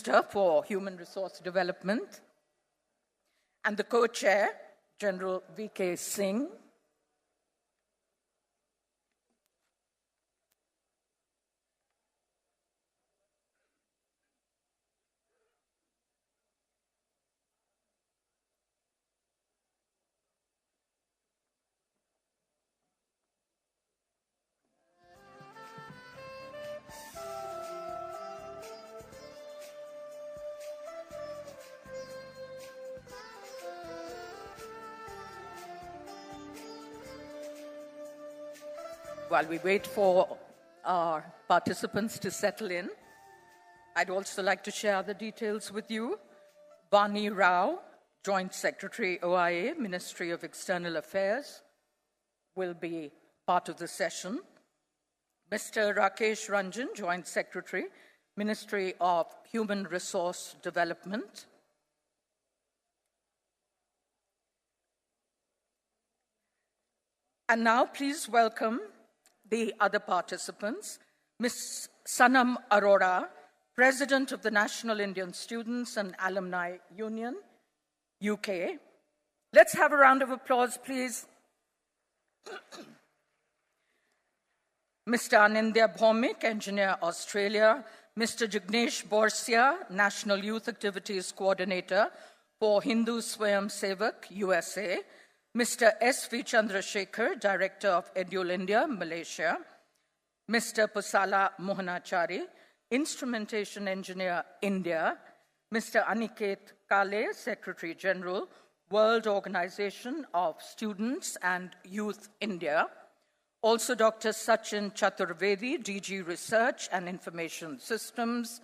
Minister for Human Resource Development, and the co-chair, General V.K. Singh. While we wait for our participants to settle in, I'd also like to share the details with you. Bani Rao, Joint Secretary, OIA, Ministry of External Affairs, will be part of the session. Mr. Rakesh Ranjan, Joint Secretary, Ministry of Human Resource Development. And now please welcome the other participants. Ms. Sanam Arora, President of the National Indian Students and Alumni Union, UK. Let's have a round of applause, please. Mr. Anindya Bhaumik, Engineer, Australia. Mr. Jignesh Borsia, National Youth Activities Coordinator for Hindu Swayam Sevak, USA. Mr. S.V. Chandrasekhar, Director of Edule India, Malaysia. Mr. Pusala Mohanachari, Instrumentation Engineer, India. Mr. Aniket Kale, Secretary General, World Organization of Students and Youth, India. Also Dr. Sachin Chaturvedi, DG Research and Information Systems.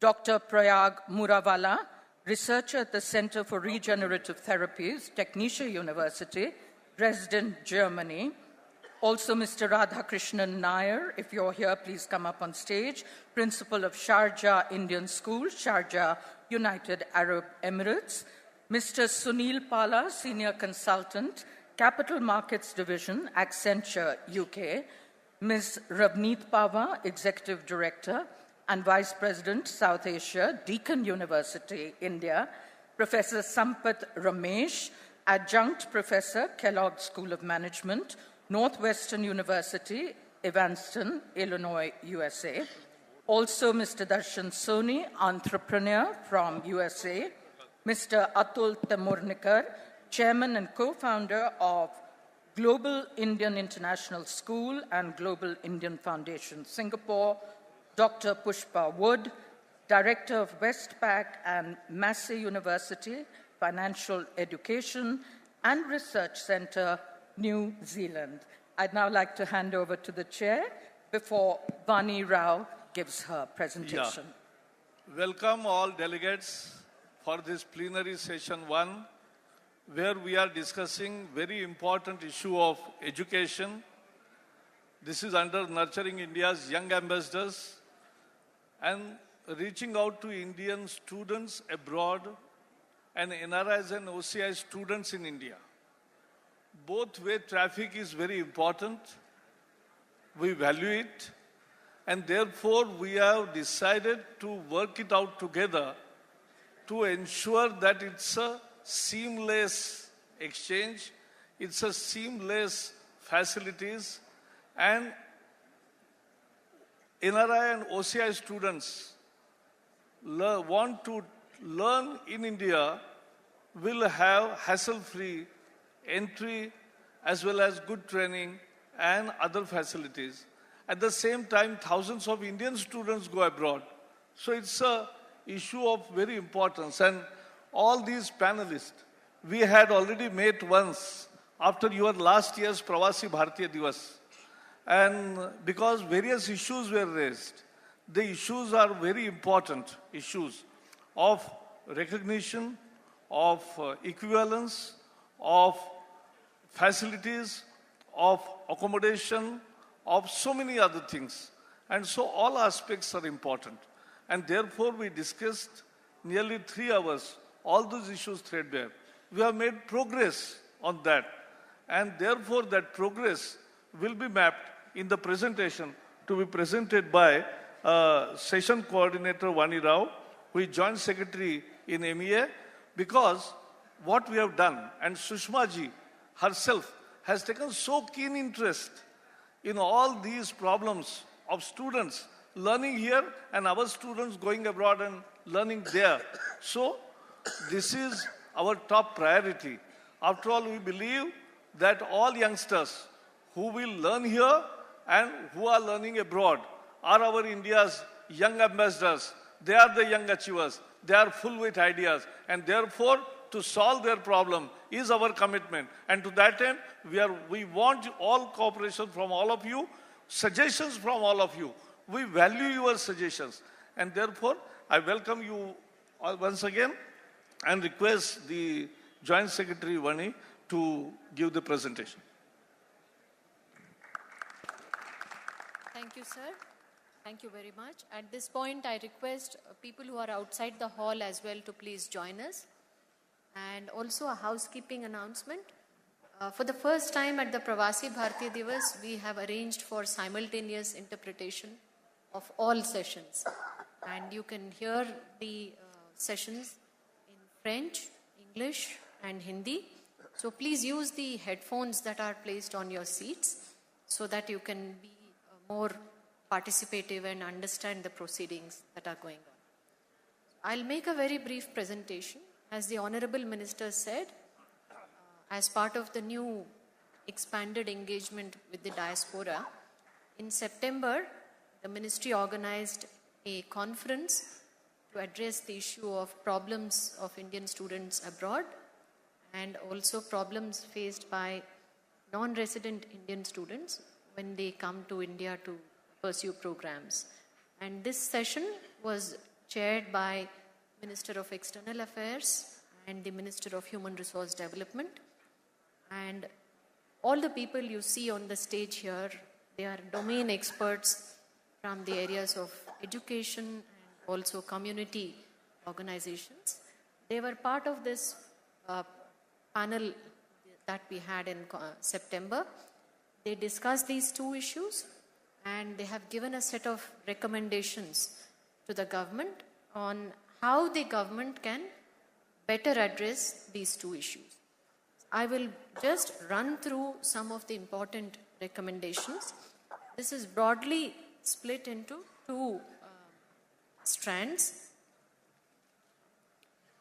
Dr. Prayag Murawala, Researcher at the Center for Regenerative Therapies, Technische University, Dresden, Germany. Also Mr. Radhakrishnan Nair, if you're here, please come up on stage. Principal of Sharjah Indian School, Sharjah, United Arab Emirates. Mr. Sunil Pala, Senior Consultant, Capital Markets Division, Accenture, UK. Ms. Ravneet Pava, Executive Director and Vice President, South Asia, Deakin University, India. Professor Sampath Ramesh, Adjunct Professor, Kellogg School of Management, Northwestern University, Evanston, Illinois, USA. Also Mr. Darshan Soni, entrepreneur from USA. Mr. Atul Temurnikar, Chairman and co-founder of Global Indian International School and Global Indian Foundation, Singapore. Dr. Pushpa Wood, Director of Westpac and Massey University, Financial Education and Research Center, New Zealand. I'd now like to hand over to the chair before Bani Rao gives her presentation. Welcome all delegates for this plenary session 1, where we are discussing very important issue of education. This is under Nurturing India's Young Ambassadors and reaching out to Indian students abroad and NRIs and OCI students in India. Both way traffic is very important. We value it, and therefore we have decided to work it out together to ensure that it's a seamless exchange, it's a seamless facilities, and NRI and OCI students want to learn in India will have hassle-free entry as well as good training and other facilities. At the same time, thousands of Indian students go abroad. So it's an issue of very importance. And all these panelists, we had already met once after your last year's Pravasi Bharatiya Divas. And because various issues were raised, the issues are very important issues of recognition, of equivalence, of facilities, of accommodation, of so many other things. And so all aspects are important. And therefore we discussed nearly 3 hours, all those issues threadbare. We have made progress on that. And therefore that progress will be mapped in the presentation to be presented by Session Coordinator Vani Rao, who is Joint Secretary in MEA, because what we have done, and Sushma ji herself has taken so keen interest in all these problems of students learning here and our students going abroad and learning there. So this is our top priority. After all, we believe that all youngsters who will learn here and who are learning abroad are our India's young ambassadors. They are the young achievers. They are full with ideas. And therefore, to solve their problem is our commitment. And to that end, we want all cooperation from all of you, suggestions from all of you. We value your suggestions. And therefore, I welcome you once again and request the Joint Secretary Vani to give the presentation. Thank you, sir. Thank you very much. At this point, I request people who are outside the hall as well to please join us. And also a housekeeping announcement. For the first time at the Pravasi Bharatiya Divas, we have arranged for simultaneous interpretation of all sessions. And you can hear the sessions in French, English, and Hindi. So please use the headphones that are placed on your seats so that you can be more participative and understand the proceedings that are going on. I'll make a very brief presentation. As the Honorable Minister said, as part of the new expanded engagement with the diaspora, in September, the Ministry organized a conference to address the issue of problems of Indian students abroad and also problems faced by non-resident Indian students when they come to India to pursue programs. And this session was chaired by Minister of External Affairs and the Minister of Human Resource Development. And all the people you see on the stage here, they are domain experts from the areas of education and also community organizations. They were part of this panel that we had in September. They discussed these two issues and they have given a set of recommendations to the government on how the government can better address these two issues. I will just run through some of the important recommendations. This is broadly split into two strands.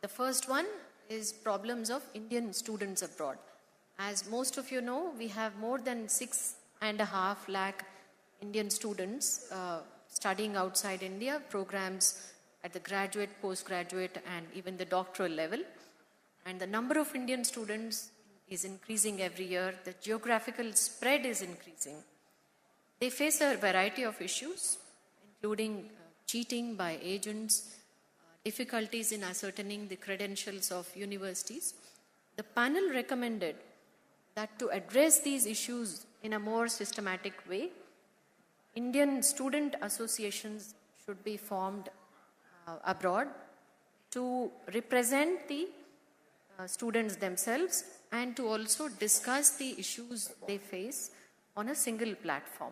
The first one is problems of Indian students abroad. As most of you know, we have more than 6.5 lakh Indian students studying outside India, programs at the graduate, postgraduate, and even the doctoral level. And the number of Indian students is increasing every year. The geographical spread is increasing. They face a variety of issues, including cheating by agents, difficulties in ascertaining the credentials of universities. The panel recommended that to address these issues in a more systematic way, Indian student associations should be formed abroad to represent the students themselves and to also discuss the issues they face on a single platform.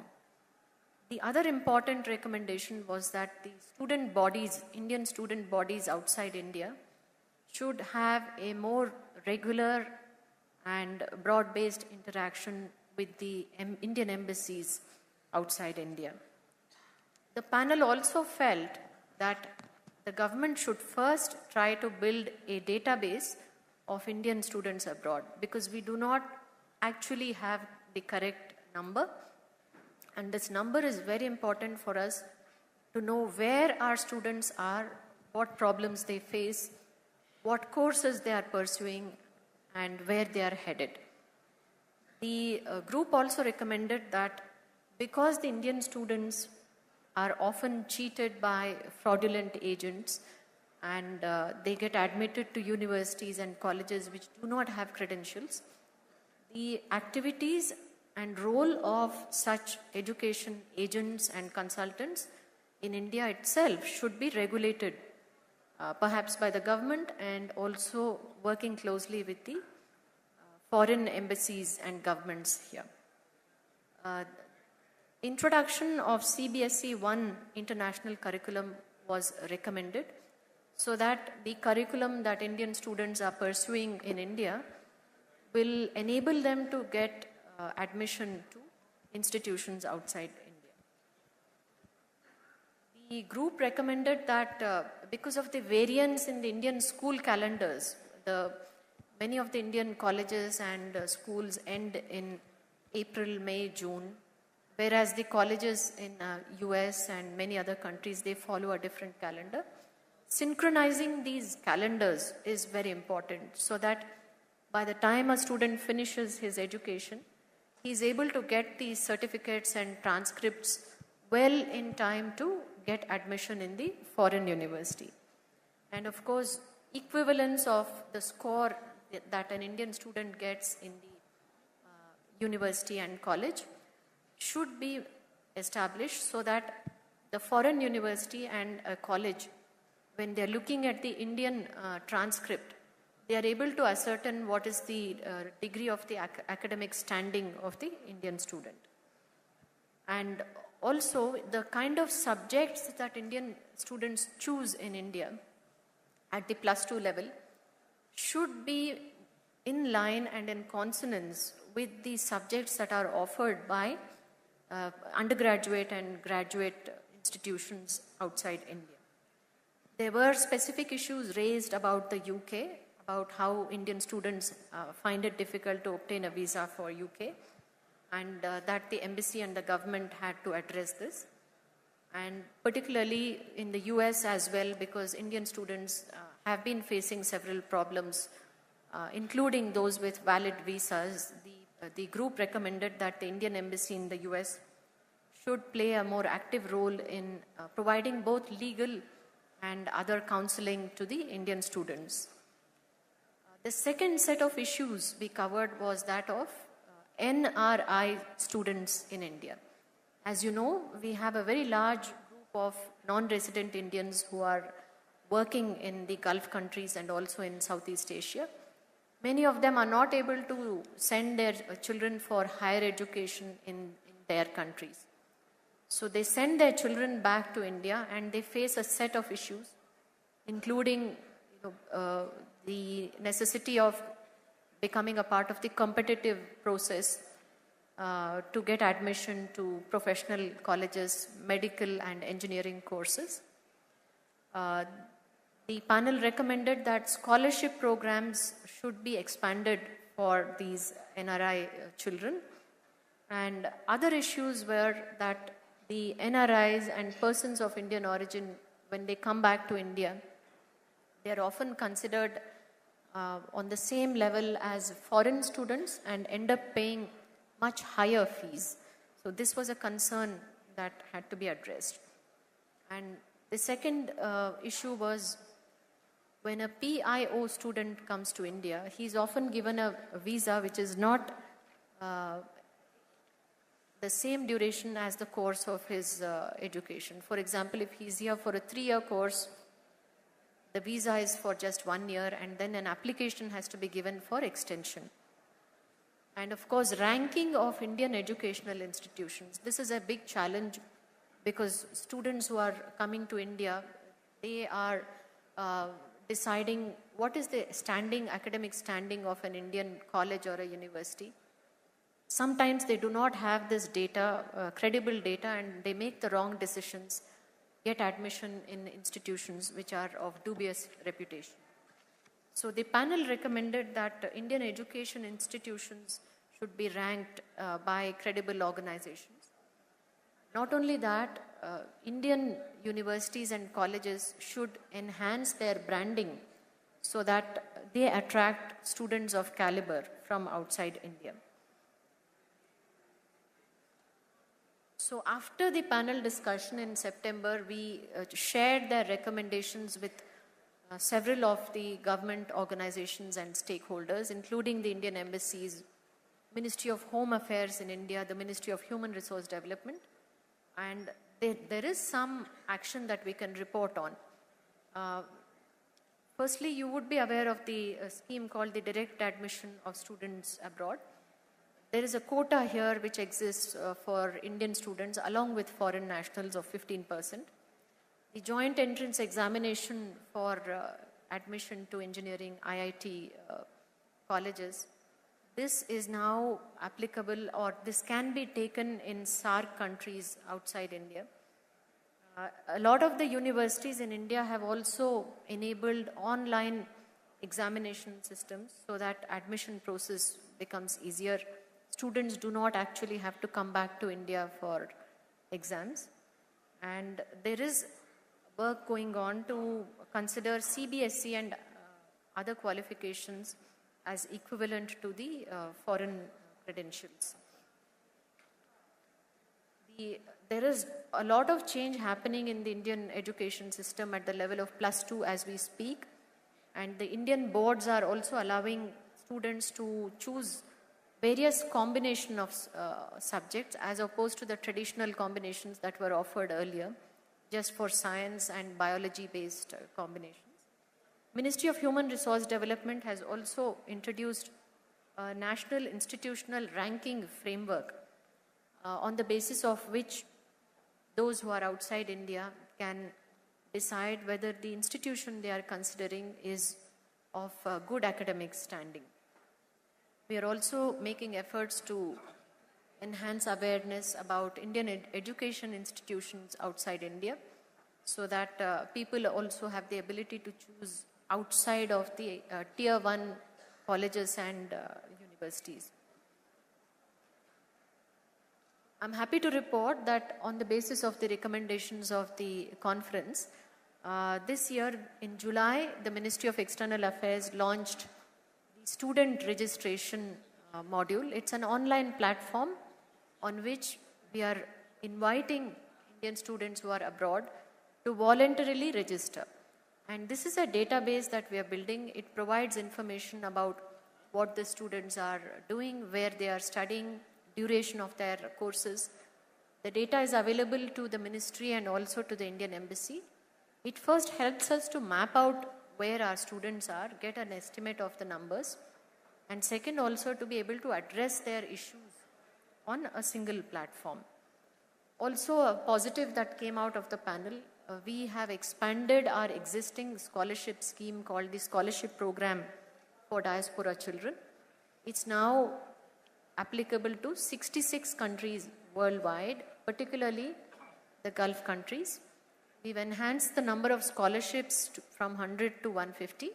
The other important recommendation was that the student bodies, Indian student bodies outside India, should have a more regular and broad-based interaction with the Indian embassies outside India. The panel also felt that the government should first try to build a database of Indian students abroad because we do not actually have the correct number. And this number is very important for us to know where our students are, what problems they face, what courses they are pursuing, and where they are headed. The group also recommended that because the Indian students are often cheated by fraudulent agents and they get admitted to universities and colleges which do not have credentials, the activities and role of such education agents and consultants in India itself should be regulated, perhaps by the government and also working closely with the foreign embassies and governments here. Introduction of CBSE 1 international curriculum was recommended so that the curriculum that Indian students are pursuing in India will enable them to get admission to institutions outside India. The group recommended that because of the variance in the Indian school calendars, many of the Indian colleges and schools end in April, May, June, whereas the colleges in US and many other countries, they follow a different calendar. Synchronizing these calendars is very important so that by the time a student finishes his education, he is able to get these certificates and transcripts well in time to get admission in the foreign university. And of course, equivalence of the score that an Indian student gets in the university and college should be established so that the foreign university and a college, when they're looking at the Indian transcript, they are able to ascertain what is the degree of the academic standing of the Indian student. And also the kind of subjects that Indian students choose in India at the +2 level should be in line and in consonance with the subjects that are offered by undergraduate and graduate institutions outside India. There were specific issues raised about the UK, about how Indian students find it difficult to obtain a visa for UK, and that the embassy and the government had to address this. And particularly in the US as well, because Indian students have been facing several problems, including those with valid visas. The group recommended that the Indian embassy in the US should play a more active role in providing both legal and other counseling to the Indian students. The second set of issues we covered was that of NRI students in India. As you know, we have a very large group of non-resident Indians who are working in the Gulf countries and also in Southeast Asia. Many of them are not able to send their children for higher education in their countries. So they send their children back to India and they face a set of issues, including the necessity of becoming a part of the competitive process to get admission to professional colleges, medical and engineering courses. The panel recommended that scholarship programs should be expanded for these NRI children. And other issues were that the NRIs and persons of Indian origin, when they come back to India, they are often considered on the same level as foreign students and end up paying much higher fees. So this was a concern that had to be addressed. And the second issue was when a PIO student comes to India, he is often given a visa which is not the same duration as the course of his education. For example, if he's here for a 3-year course, the visa is for just 1 year and then an application has to be given for extension. And of course, ranking of Indian educational institutions. This is a big challenge because students who are coming to India, they are deciding what is the academic standing of an Indian college or a university. Sometimes they do not have this data, credible data, and they make the wrong decisions, get admission in institutions which are of dubious reputation. So the panel recommended that Indian education institutions should be ranked by credible organizations. Not only that, Indian universities and colleges should enhance their branding so that they attract students of caliber from outside India. So after the panel discussion in September, we shared their recommendations with several of the government organizations and stakeholders, including the Indian embassies, Ministry of Home Affairs in India, the Ministry of Human Resource Development, and there is some action that we can report on. Firstly, you would be aware of the scheme called the Direct Admission of Students Abroad. There is a quota here which exists for Indian students along with foreign nationals of 15%. The joint entrance examination for admission to engineering IIT colleges, this is now applicable, or this can be taken in SAARC countries outside India. A lot of the universities in India have also enabled online examination systems so that admission process becomes easier. Students do not actually have to come back to India for exams. And there is work going on to consider CBSE and other qualifications as equivalent to the foreign credentials. There is a lot of change happening in the Indian education system at the level of +2 as we speak. And the Indian boards are also allowing students to choose various combination of subjects as opposed to the traditional combinations that were offered earlier, just for science and biology-based combinations. Ministry of Human Resource Development has also introduced a national institutional ranking framework on the basis of which those who are outside India can decide whether the institution they are considering is of good academic standing. We are also making efforts to enhance awareness about Indian education institutions outside India so that people also have the ability to choose outside of the tier 1 colleges and universities. I'm happy to report that on the basis of the recommendations of the conference, this year in July, the Ministry of External Affairs launched the student registration module. It's an online platform on which we are inviting Indian students who are abroad to voluntarily register. And this is a database that we are building. It provides information about what the students are doing, where they are studying, duration of their courses. The data is available to the ministry and also to the Indian Embassy. It first helps us to map out where our students are, get an estimate of the numbers, and second also to be able to address their issues on a single platform. Also a positive that came out of the panel, we have expanded our existing scholarship scheme called the Scholarship Program for Diaspora Children. It's now applicable to 66 countries worldwide, particularly the Gulf countries. We've enhanced the number of scholarships from 100 to 150.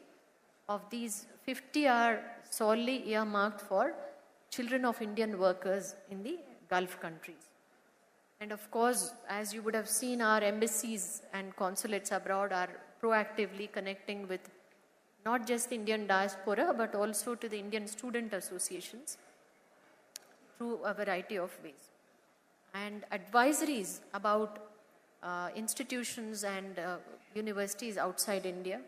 Of these, 50 are solely earmarked for children of Indian workers in the Gulf countries. And of course, as you would have seen, our embassies and consulates abroad are proactively connecting with not just the Indian diaspora, but also to the Indian student associations through a variety of ways. And advisories about institutions and universities outside India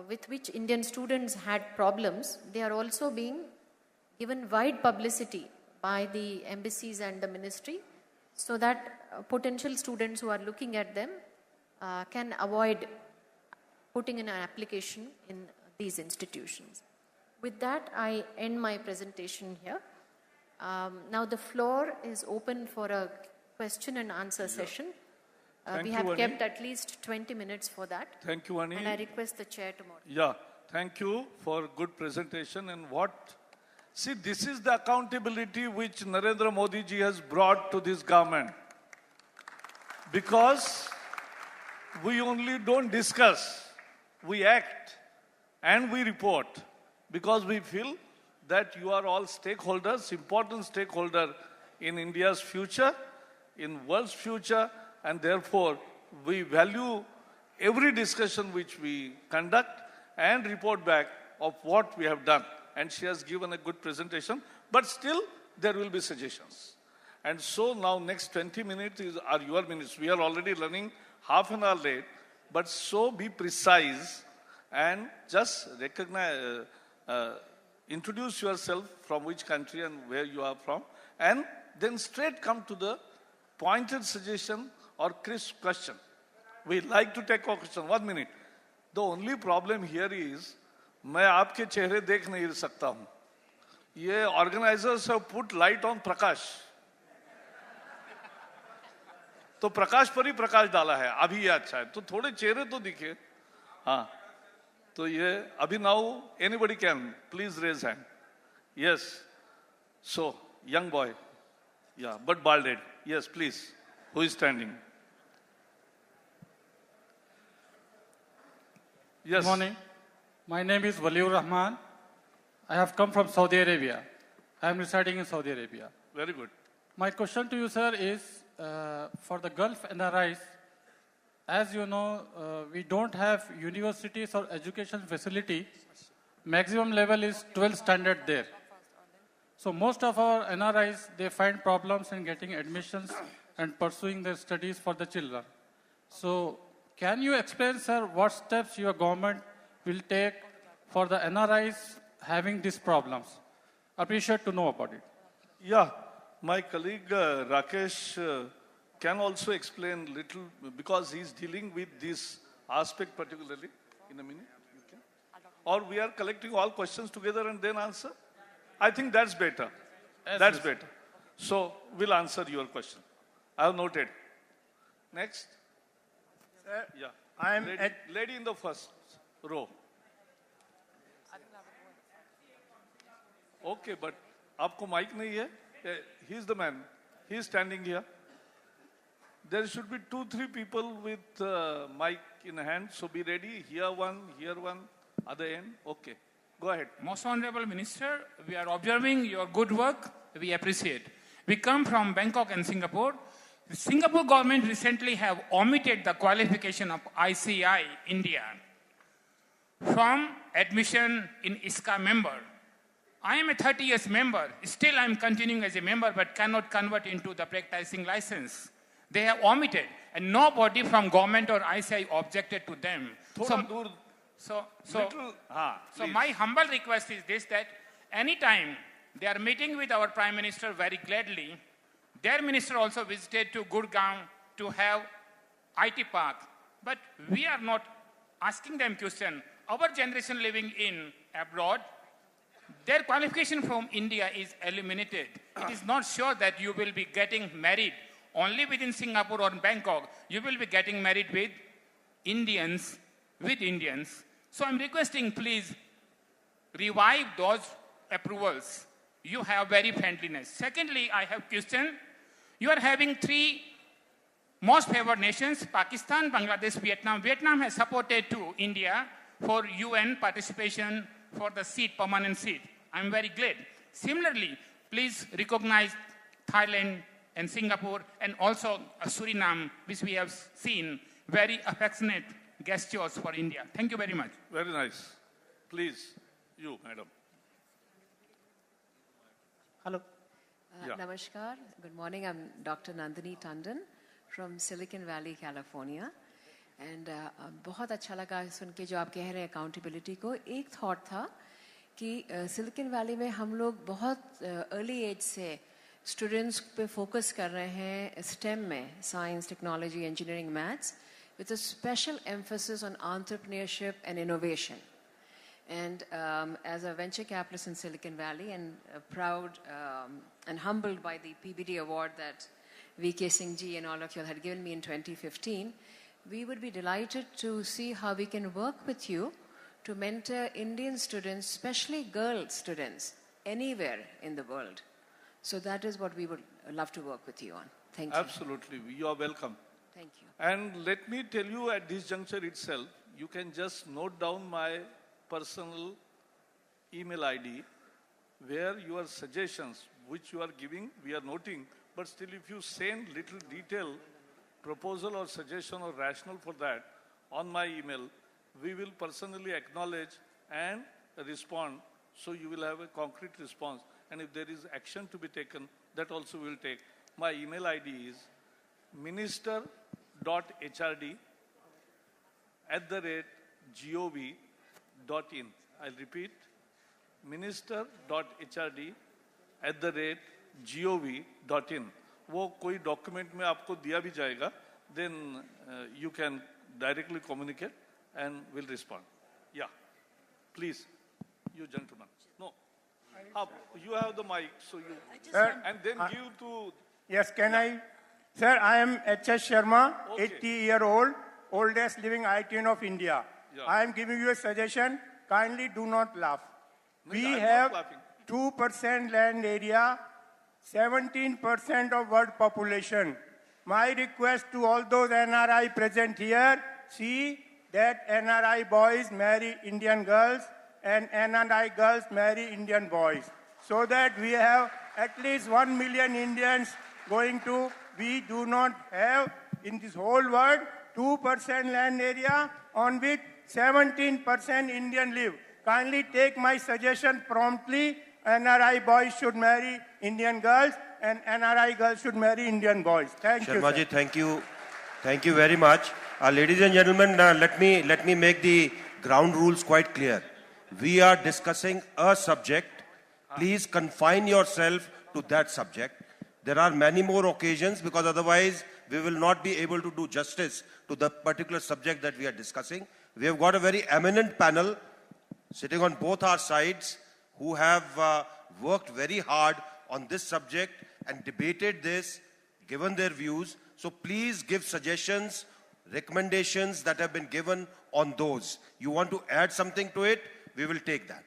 with which Indian students had problems, they are also being given wide publicity by the embassies and the ministry so that potential students who are looking at them can avoid putting in an application in these institutions. With that, I end my presentation here. Now the floor is open for a question and answer session. We have kept at least 20 minutes for that. Thank you, Ani. And I request the chair to moderate. Yeah, thank you for good presentation. And see, this is the accountability which Narendra Modi ji has brought to this government. Because we only don't discuss, we act and we report. Because we feel that you are all stakeholders, important stakeholder in India's future, in world's future, and therefore we value every discussion which we conduct and report back of what we have done. And she has given a good presentation, but still there will be suggestions. And so now next 20 minutes are your minutes. We are already running half an hour late, but so be precise and just recognize, introduce yourself from which country and where you are from, and then straight come to the pointed suggestion or crisp question. We like to take a question. 1 minute. The only problem here is, मैं आपके चेहरे देख नहीं सकता हूं. ये organizers have put light on Prakash. तो प्रकाश पर ही प्रकाश डाला है, अभी ये अच्छा है, तो थोड़े चेहरे तो दिखे. हाँ, तो ये अभी now anybody can please raise hand. Yes, so young boy, yeah but balded. Yes, please. Who is standing? Yes. Good morning. My name is Waliur Rahman. I have come from Saudi Arabia. I am residing in Saudi Arabia. Very good. My question to you, sir, is for the Gulf NRIs, as you know, we don't have universities or education facility. Maximum level is 12th standard there. So most of our NRIs, they find problems in getting admissions and pursuing their studies for the children. So can you explain, sir, what steps your government will take for the NRIs having these problems? Appreciate to know about it. Yeah, my colleague Rakesh can also explain little because he's dealing with this aspect particularly in a minute. You can? Or we are collecting all questions together and then answer? I think that's better. Yes, That's yes. better. So we'll answer your question. I have noted. Next. Sir, Yeah. I am lady, at lady in the first row. Okay, but आपको mic नहीं है? He's the man. He's standing here. There should be 2-3 people with mic in hand. So be ready. Here one, other end. Okay. Go ahead. Most Honorable Minister, we are observing your good work. We appreciate. We come from Bangkok and Singapore. The Singapore government recently have omitted the qualification of ICI India from admission in ISCA member. I am a 30 years member. Still I am continuing as a member but cannot convert into the practicing license. They have omitted and nobody from government or ICI objected to them. थोड़ा दूर. So Little. हाँ. So please. my humble request is this, that anytime they are meeting with our Prime Minister very gladly, their minister also visited to Gurgaon to have IT park. But we are not asking them question. Our generation living in abroad, their qualification from India is eliminated. It is not sure that you will be getting married only within Singapore or Bangkok. You will be getting married with Indians. So I'm requesting, please revive those approvals. You have very friendliness. Secondly, I have question. You are having 3 most favored nations, Pakistan, Bangladesh, Vietnam. Vietnam has supported to India for UN participation for the seat, permanent seat. I'm very glad. Similarly, please recognize Thailand and Singapore and also Suriname, which we have seen very affectionate gestures for India. Thank you very much. Very nice. Please, you, madam. hello. Yeah. Namaskar. Good morning. I'm Dr. Nandini Tandon from Silicon Valley, California. And बहुत अच्छा लगा सुन के जो आप कह रहे हैं accountability को. एक thought था कि Silicon Valley में हम लोग बहुत early age से students पे focus कर रहे हैं STEM में, science, technology, engineering, maths, with a special emphasis on entrepreneurship and innovation. And as a venture capitalist in Silicon Valley and proud and humbled by the PBD award that V.K. Singh ji and all of you had given me in 2015, we would be delighted to see how we can work with you to mentor Indian students, especially girl students, anywhere in the world. So that is what we would love to work with you on. Thank you. Absolutely. You are welcome. Thank you. And let me tell you at this juncture itself, you can just note down my personal email ID where your suggestions, which you are giving, we are noting, but still if you send little detail, proposal or suggestion or rationale for that on my email, we will personally acknowledge and respond, so you will have a concrete response. And if there is action to be taken, that also we will take. My email ID is minister.hrd@gov.in. I'll repeat, minister.hrd@gov.in. वो कोई document में आपको दिया भी जाएगा, then you can directly communicate and will respond. Yeah, please, you gentlemen. No, you have the mic, so you Sir, and then give to. Yes, can I Sir, I am H.S. Sharma, 80-year-old, oldest living ITN of India. Yeah. I am giving you a suggestion. Kindly do not laugh. We I'm not have laughing. 2% land area, 17% of world population. My request to all those NRI present here, see that NRI boys marry Indian girls and NRI girls marry Indian boys. So that we have at least 1 million Indians going to, we do not have in this whole world 2% land area on which 17% Indian live. Kindly take my suggestion promptly. NRI boys should marry Indian girls and NRI girls should marry Indian boys. Thank you, Sharma ji, sir. thank you. Thank you very much. Ladies and gentlemen, let me make the ground rules quite clear. We are discussing a subject. Please confine yourself to that subject. There are many more occasions because otherwise we will not be able to do justice to the particular subject that we are discussing. We have got a very eminent panel sitting on both our sides who have worked very hard on this subject and debated this, given their views. So please give suggestions, recommendations that have been given on those. You want to add something to it? We will take that.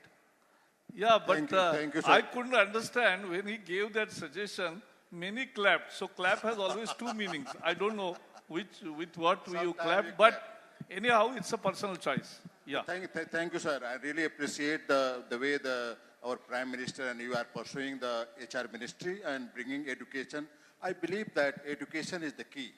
Yeah, but Thank you, sir. I couldn't understand when he gave that suggestion, many clapped. So clap has always two meanings. I don't know with what you clap, but anyhow, it's a personal choice. Yeah. Thank you, sir. I really appreciate the way our Prime Minister and you are pursuing the HR ministry and bringing education. I believe that education is the key.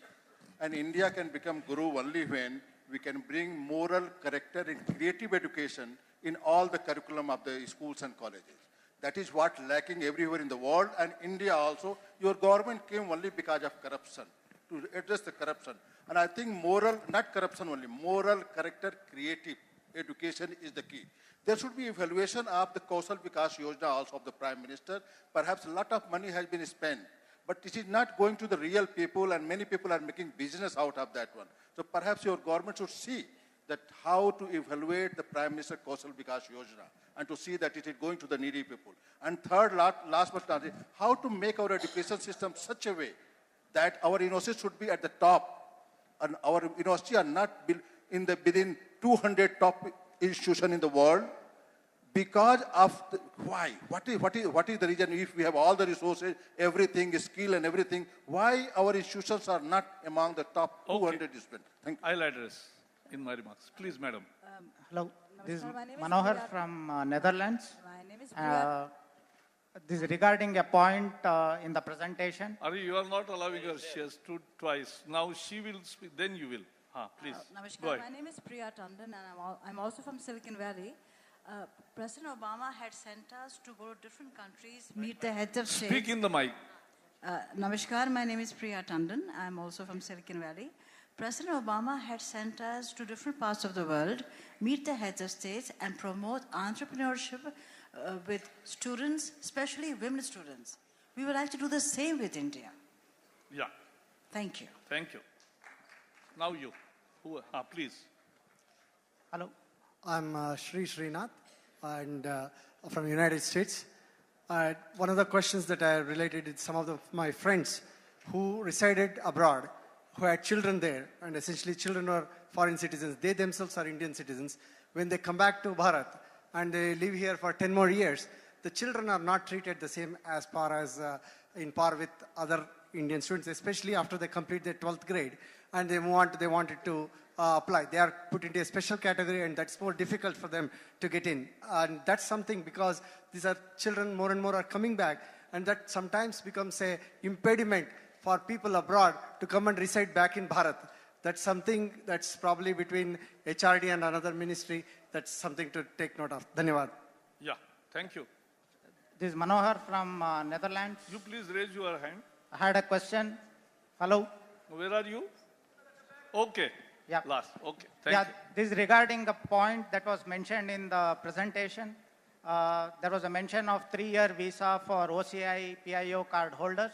And India can become guru only when we can bring moral, character, and creative education in all the curriculum of the schools and colleges. That is what lacking everywhere in the world, and India also. Your government came only because of corruption, to address the corruption. And I think moral, not corruption only, moral, character, creative education is the key. There should be evaluation of the Kaushal Vikas Yojana also of the Prime Minister. Perhaps a lot of money has been spent, but it is not going to the real people, and many people are making business out of that one. So perhaps your government should see that how to evaluate the Prime Minister Kaushal Vikas Yojana and to see that it is going to the needy people. And third, last but not least, how to make our education system such a way that our universities should be at the top, and our universities are not within 200 top institutions in the world because of why? What is the reason? If we have all the resources, everything, skill and everything, why our institutions are not among the top 200 institutions? Thank you. I'll address in my remarks. Please, madam. Hello, this is Namaskar, my name is Manohar Priya. from Netherlands. My name is Priya. This is regarding a point in the presentation. Ari, you are not allowing her. She has stood twice. Now she will speak, then you will. Please. Go Namaskar, ahead. my name is Priya Tandon and I'm also from Silicon Valley. President Obama had sent us to go to different countries, meet the heads of state. Speak in the mic. Namaskar, my name is Priya Tandon. I'm also from Silicon Valley. President Obama had sent us to different parts of the world, meet the heads of states and promote entrepreneurship with students, especially women students. We would like to do the same with India. Yeah. Thank you. Thank you. Now you. Please. Hello, I'm Sri Srinath and from United States. One of the questions that I related to some of my friends who resided abroad, who had children there, and essentially children are foreign citizens. They themselves are Indian citizens. When they come back to Bharat and they live here for 10 more years, the children are not treated the same as in par with other Indian students, especially after they complete their 12th grade and they wanted to apply. They are put into a special category and that's more difficult for them to get in. And that's something because these are children more and more are coming back, and that sometimes becomes a impediment for people abroad to come and reside back in Bharat. That's something that's probably between HRD and another ministry. That's something to take note of. Dhanyawad. Yeah. Thank you. This is Manohar from Netherlands. You please raise your hand. I had a question. Hello. Where are you? Okay. Yeah. Last. Okay. Thank you. This is regarding the point that was mentioned in the presentation. There was a mention of 3-year visa for OCI PIO card holders.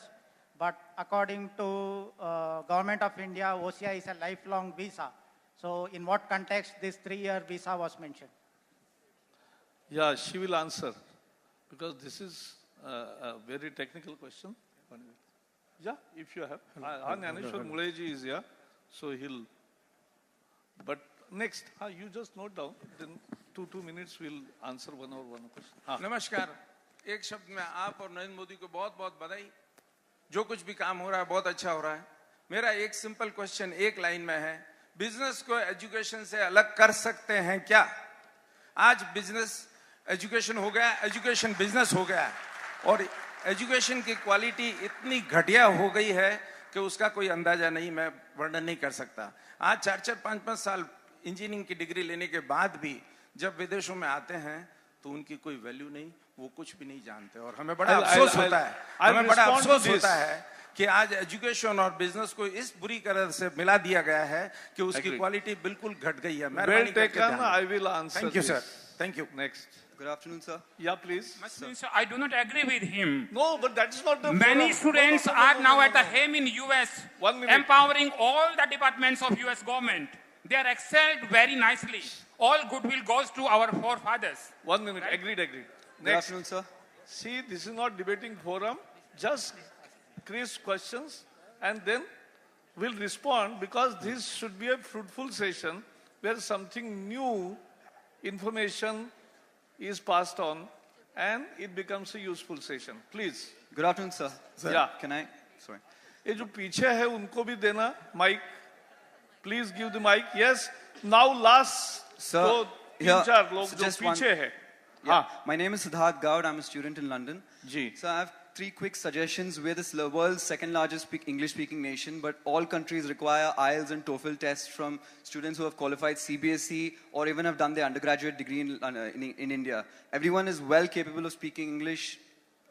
But according to Government of India, OCI is a lifelong visa. So in what context this 3-year visa was mentioned? Yeah, she will answer because this is a very technical question. Yeah, if you have. Jnaneshwar Muleji is here, so he'll. But next, you just note down. Then 2 minutes we'll answer one question. नमस्कार. एक शब्द में आप और नरेंद्र मोदी को बहुत बहुत बधाई. जो कुछ भी काम हो रहा है बहुत अच्छा हो रहा है. मेरा एक सिंपल क्वेश्चन एक लाइन में है. बिजनेस को एजुकेशन से अलग कर सकते हैं क्या? आज बिजनेस एजुकेशन हो गया, एजुकेशन बिजनेस हो गया और एजुकेशन की क्वालिटी इतनी घटिया हो गई है कि उसका कोई अंदाजा नहीं, मैं वर्णन नहीं कर सकता. आज 4-4, 5-5 साल इंजीनियरिंग की डिग्री लेने के बाद भी जब विदेशों में आते हैं तो उनकी कोई वैल्यू नहीं, वो कुछ भी नहीं जानते और हमें बड़ा अफसोस होता है. हमें बड़ा अफसोस होता है कि आज एजुकेशन और बिजनेस को इस बुरी तरह से मिला दिया गया है कि उसकी क्वालिटी बिल्कुल घट गई है. Well taken. I will answer. Thank you, sir. Thank you. Next. Good afternoon, sir. Yeah, please. Sir, I do not agree with him. No, but that is not the Many students are now at the HEM in US, 1 minute. empowering all the departments of US government. They are excelled very nicely. All goodwill goes to our forefathers. 1 minute. Right? Agreed. Good Next. afternoon, sir. See, this is not debating forum. Just crisp questions and then we'll respond, because this should be a fruitful session where something new information is passed on and it becomes a useful session. Please. Good afternoon, sir. Yeah. Can I? Sorry. ये जो पीछे है उनको भी देना mic. Please give the mic. Yes. Now last. Sir, तो here, 3-4 लोग so जो just one- पीछे है. Yeah. My name is Siddharth Gaud. I'm a student in London. Ji. So I have 3 quick suggestions. We're the world's second largest English-speaking nation, but all countries require IELTS and TOEFL tests from students who have qualified CBSE or even have done their undergraduate degree in India. Everyone is well capable of speaking English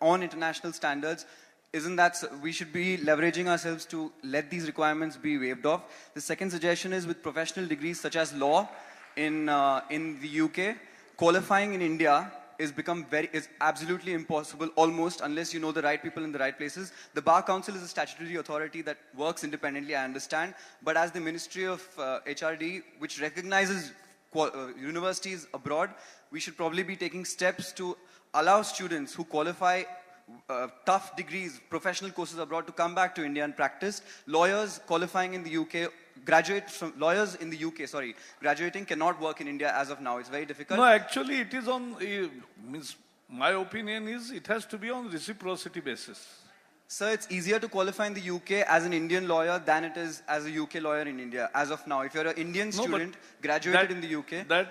on international standards. Isn't that, we should be leveraging ourselves to let these requirements be waived off. The second suggestion is with professional degrees such as law in the UK, qualifying in India is absolutely impossible almost unless you know the right people in the right places. The Bar Council is a statutory authority that works independently, I understand, but as the Ministry of HRD, which recognizes universities abroad, we should probably be taking steps to allow students who qualify tough degrees, professional courses abroad to come back to India and practice. Lawyers qualifying in the UK, lawyers in the UK, graduating cannot work in India as of now. It's very difficult. No, actually it is on, my opinion is it has to be on reciprocity basis. Sir, it's easier to qualify in the UK as an Indian lawyer than it is as a UK lawyer in India as of now. If you're an Indian student, graduated in the UK.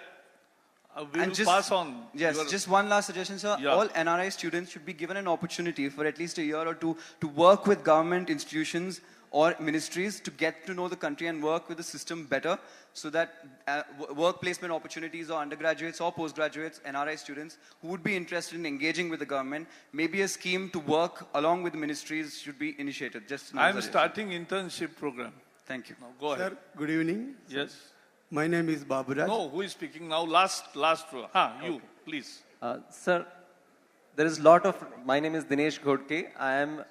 We will pass on. Yes, just one last suggestion, sir. Yeah. All NRI students should be given an opportunity for at least a year or two to work with government institutions or ministries to get to know the country and work with the system better, so that work placement opportunities or undergraduates or postgraduates, NRI students who would be interested in engaging with the government, maybe a scheme to work along with the ministries should be initiated. I'm starting internship program. Thank you. Now go ahead. Sir, good evening. Yes. My name is Baburaj. No, who is speaking now? Last row. You, please. Sir, there is a lot of, my name is Dinesh Ghodke. I am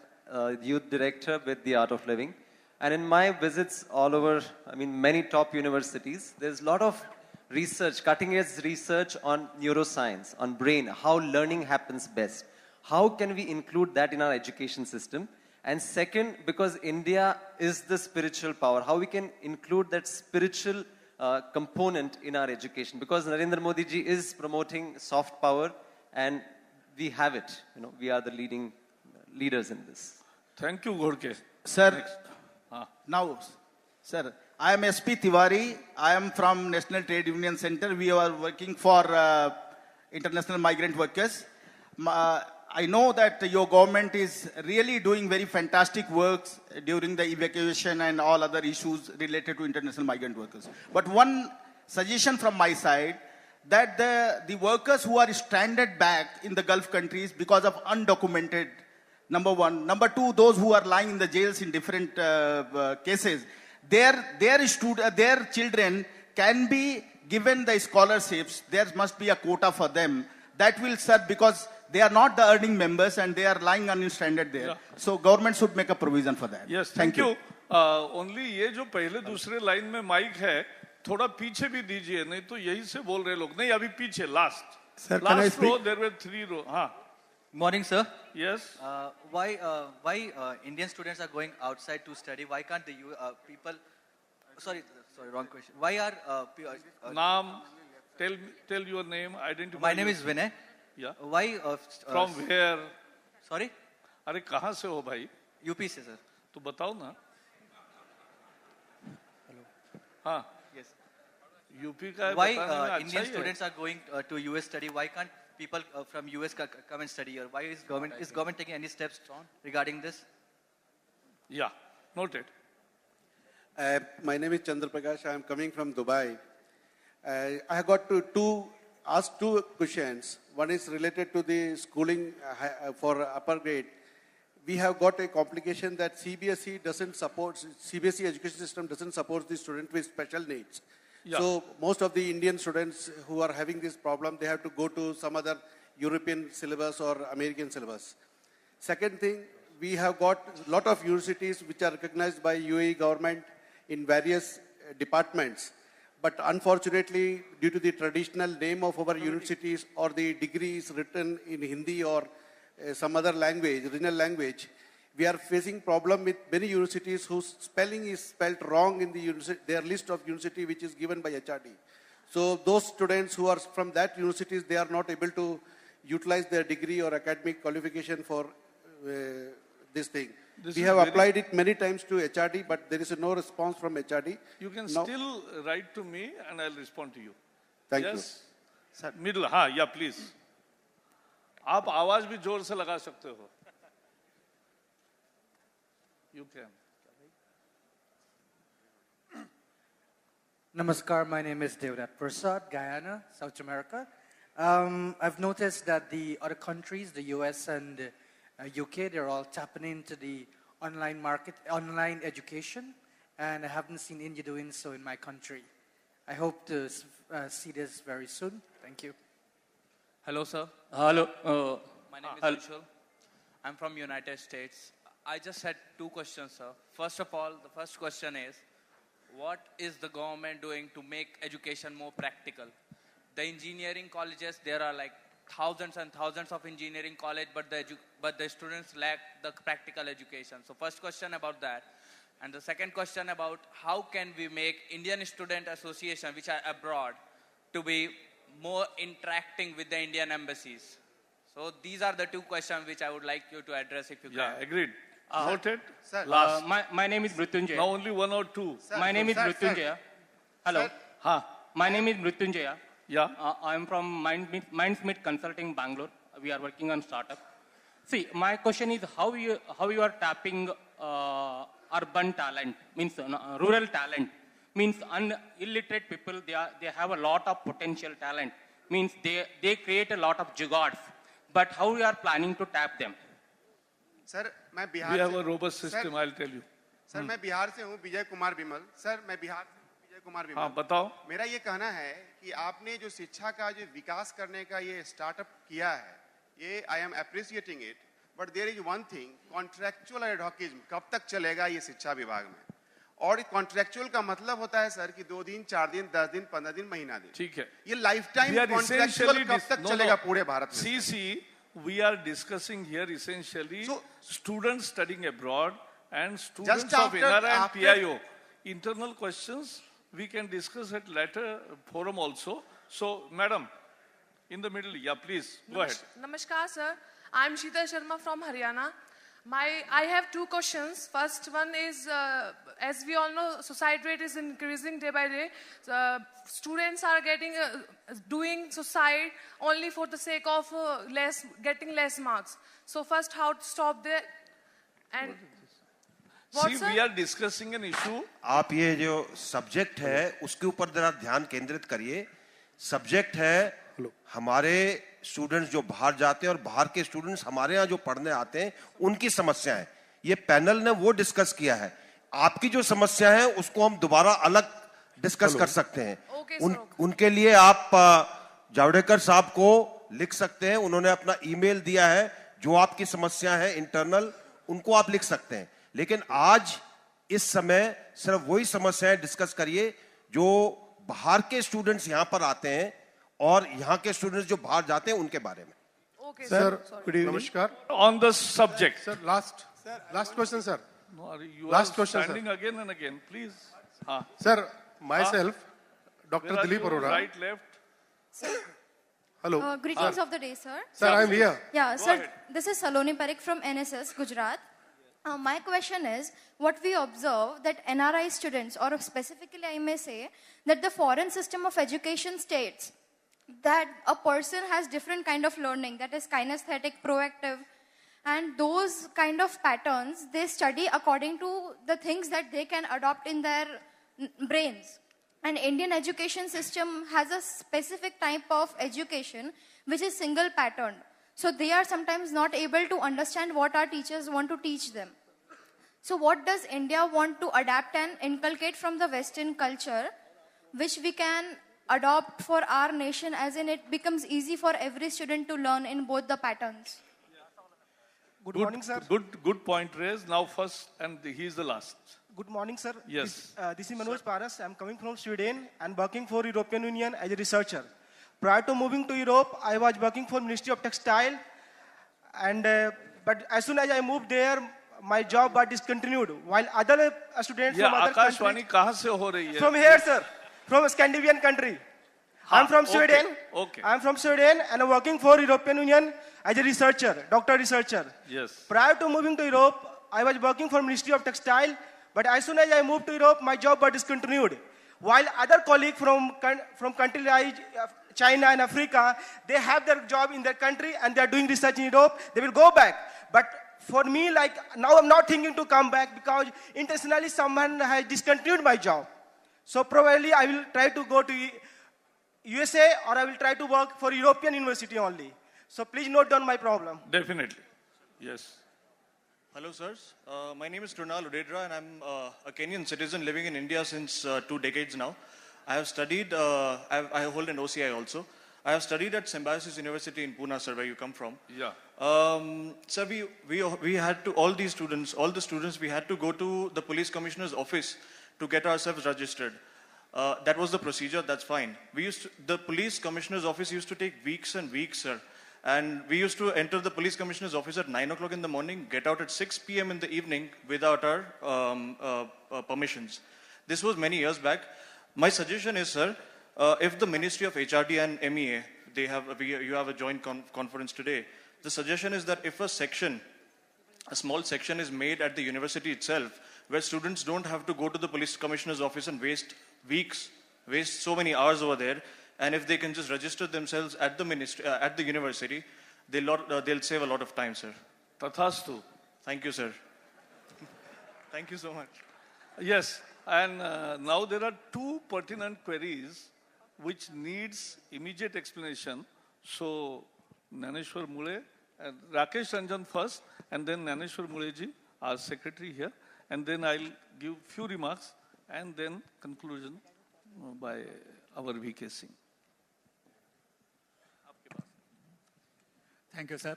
youth director with the Art of Living. And in my visits all over, many top universities, there's a lot of research, cutting edge research on neuroscience, on brain, how learning happens best. How can we include that in our education system? And second, because India is the spiritual power, how we can include that spiritual component in our education, because Narendra Modi ji is promoting soft power and we have it. We are the leaders in this. Thank you, Ghodke. Sir, now, sir, I am SP Tiwari. I am from National Trade Union Center. We are working for international migrant workers. I know that your government is really doing very fantastic works during the evacuation and all other issues related to international migrant workers. But one suggestion from my side, that the workers who are stranded back in the Gulf countries because of undocumented, number one. Number two, those who are lying in the jails in different cases, their children can be given the scholarships. There must be a quota for them. That will serve, because they are not the earning members and they are lying unstranded there. Yeah. So government should make a provision for that. Yes, thank you. Only ये जो पहले दूसरे line में mic है, थोड़ा पीछे भी दीजिए, नहीं तो यही से बोल रहे लोग. नहीं, अभी पीछे last. Sir, can I last speak? row, there were 3 rows. हाँ. Morning, sir. Yes. Why Indian students are going outside to study? Why can't the people? Sorry, wrong question. Why are Naam, tell your name, identify. My name is Vinay. Yeah. Why? From where? Sorry. अरे कहाँ से हो भाई? UP से sir. तो बताओ ना. हाँ. Yes. यूपी का Why बताने में अच्छा Indian ही है. students are going to US study? Why can't people from US come and study here? Why is government taking any steps regarding this? Yeah, noted. My name is Chandra Prakash. I am coming from Dubai. I have got to ask two questions. One is related to the schooling for upper grade. We have got a complication that CBSE education system doesn't support the student with special needs. Yeah. So most of the Indian students who are having this problem, they have to go to some other European syllabus or American syllabus. Second thing, we have got a lot of universities which are recognized by UAE government in various departments. But unfortunately, due to the traditional name of our universities or the degree is written in Hindi or some other language, regional language, we are facing problem with many universities whose spelling is spelled wrong in their list of university which is given by HRD. So those students who are from that universities, they are not able to utilize their degree or academic qualification for this thing. We have applied it many times to HRD, but there is no response from HRD. You can still write to me and I'll respond to you. Thank you. Sir. Middle, हाँ, yeah, please. आप आवाज भी जोर से लगा सकते हो. You can. Namaskar, my name is Devrat Prasad, Guyana, South America. I've noticed that the other countries, the US and UK, they're all tapping into the online market, online education, and I haven't seen India doing so in my country. I hope to see this very soon. Thank you. Hello, sir. Hello. My name is Vishal. I'm from United States. I just had two questions, sir. First of all, the first question is, what is the government doing to make education more practical? The engineering colleges, there are like thousands and thousands of engineering college, but the students lack the practical education. So first question about that. And the second question about how can we make Indian Student Association, which are abroad, to be more interacting with the Indian embassies. So these are the two questions which I would like you to address if you can. Yeah, agreed. Noted. Sir, Last. My name is Mrityunjaya. Now only one or two. My name is Mrityunjaya. Hello. Huh. My name is Mrityunjaya. Yeah. I am from Mindsmith Consulting, Bangalore. We are working on startup. See, my question is how you are tapping urban talent, means rural talent, means illiterate people. They have a lot of potential talent. Means they create a lot of juggards. But how you are planning to tap them? Sir मैं Bihar We have a robust system, I'll tell you. Sir मैं बिहार से हूँ, विजय कुमार विमल. Sir मैं बिहार से विजय कुमार विमल. हाँ, बताओ. मेरा ये कहना है कि आपने जो शिक्षा का जो विकास करने का ये स्टार्टअप किया है, ये I am appreciating it, but there is one thing, contractual advocate कब तक चलेगा ये शिक्षा विभाग में? और कॉन्ट्रैक्चुअल का मतलब होता है सर कि 2 दिन, 4 दिन, 10 दिन, 15 दिन, महीना दिन. ठीक है. ये लाइफ टाइम कॉन्ट्रैक्चुअल कब तक चलेगा पूरे भारत में? See, we are discussing here essentially students studying abroad and students of NRI and PIO. Internal questions we can discuss at later forum also. So, madam, in the middle, yeah, please, go ahead. Namaskar, sir. I'm Sheetal Sharma from Haryana. I have two questions. First one is, as we all know, suicide rate is increasing day by day. Students are doing suicide only for the sake of getting less marks. So first, how to stop that? And See, we are discussing an issue. आप ये जो subject है उसके ऊपर जरा ध्यान केंद्रित करिए. सब्जेक्ट है हमारे स्टूडेंट्स जो बाहर जाते हैं और बाहर के स्टूडेंट्स हमारे यहाँ जो पढ़ने आते हैं उनकी समस्याएं. ये पैनल ने वो डिस्कस किया है. आपकी जो समस्या है उसको हम दोबारा अलग डिस्कस कर सकते हैं. उनके लिए आप जावड़ेकर साहब को लिख सकते हैं. उन्होंने अपना ईमेल दिया है. जो आपकी समस्या है इंटरनल उनको आप लिख सकते हैं. लेकिन आज इस समय सिर्फ वही समस्याएं डिस्कस करिए जो बाहर के स्टूडेंट्स यहां पर आते हैं और यहाँ के स्टूडेंट्स जो बाहर जाते हैं उनके बारे में. Okay, Sir, sorry. good evening. Namaskar. On the subject. Sir, last question, sir. No, you Last are question, standing sir. again and again, please. Sir, myself, Dr. Where are Dilip you? Arora. Right, left. Hello. Greetings of the day, sir. Sir, I am here. Yeah, Go sir, ahead. this is Saloni Parekh from NSS, Gujarat. My question is, what we observe that NRI students, or specifically I may say, that the foreign system of education states that a person has different kind of learning, that is kinesthetic, proactive, and those kind of patterns, they study according to the things that they can adopt in their brains. And Indian education system has a specific type of education which is single patterned. So they are sometimes not able to understand what our teachers want to teach them. So what does India want to adapt and inculcate from the Western culture, which we can adopt for our nation, as in it becomes easy for every student to learn in both the patterns? Good morning, sir. Good point raised. Now first, and he is the last. Good morning, sir. Yes. This is Manoj Paras. I'm coming from Sweden and working for European Union as a researcher. Prior to moving to Europe, I was working for Ministry of Textile, and but as soon as I moved there, my job got discontinued. While other students from other Akashvani countries, कहाँ से हो रही है? from here, sir, from a Scandinavian country. I'm from Sweden. Okay. I'm from Sweden and I'm working for European Union as a researcher, doctor researcher. Yes. Prior to moving to Europe, I was working for Ministry of Textile, but as soon as I moved to Europe, my job got discontinued. While other colleagues from countries like China and Africa, they have their job in their country and they are doing research in Europe, they will go back. But for me, like now I'm not thinking to come back because intentionally someone has discontinued my job. So probably I will try to go to USA or I will try to work for European University only. So please note down my problem. Definitely. Yes. Hello, sirs. My name is Krunal Udedra and I'm a Kenyan citizen living in India since 2 decades now. I have studied, I hold an OCI also. I have studied at Symbiosis University in Pune, sir, where you come from. Yeah. Sir, we had to, all the students, we had to go to the police commissioner's office to get ourselves registered. That was the procedure, that's fine. The police commissioner's office used to take weeks and weeks, sir. And we used to enter the police commissioner's office at 9 o'clock in the morning, get out at 6 p.m. in the evening without our permissions. This was many years back. My suggestion is, sir, if the Ministry of HRD and MEA, you have a joint conference today, the suggestion is that if a small section is made at the university itself, where students don't have to go to the police commissioner's office and waste so many hours over there, and if they can just register themselves at the university, they'll save a lot of time, sir. Tathastu. Thank you, sir. Thank you so much. Yes, and now there are two pertinent queries which needs immediate explanation. So, Naneshwar Mule, and Rakesh Ranjan first, and then Naneshwar Muleji, our secretary here, and then I'll give few remarks, and then conclusion by our VK Singh. Thank you, sir.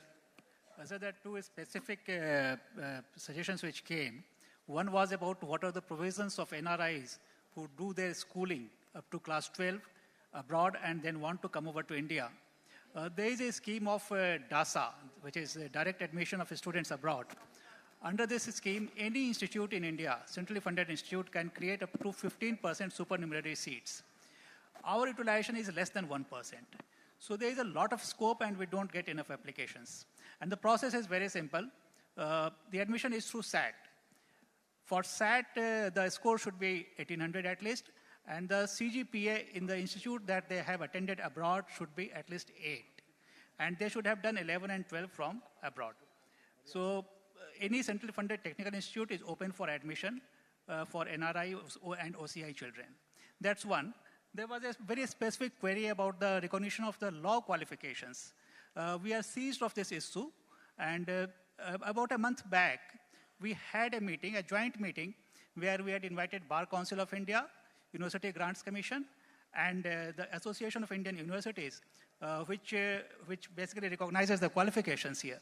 So there are two specific suggestions which came. One was about what are the provisions of NRIs who do their schooling up to class 12 abroad and then want to come over to India. There is a scheme of DASA, which is direct admission of students abroad. Under this scheme, any institute in India, centrally funded institute, can create up to 15% supernumerary seats. Our utilization is less than 1%. So there is a lot of scope and we don't get enough applications. And the process is very simple. The admission is through SAT. For SAT, the score should be 1800 at least, and the CGPA in the institute that they have attended abroad should be at least 8. And they should have done 11 and 12 from abroad. So any centrally funded technical institute is open for admission for NRI and OCI children. That's one. There was a very specific query about the recognition of the law qualifications. We are seized of this issue, and about a month back, we had a meeting, a joint meeting, where we had invited Bar Council of India, University Grants Commission, and the Association of Indian Universities, which basically recognizes the qualifications here.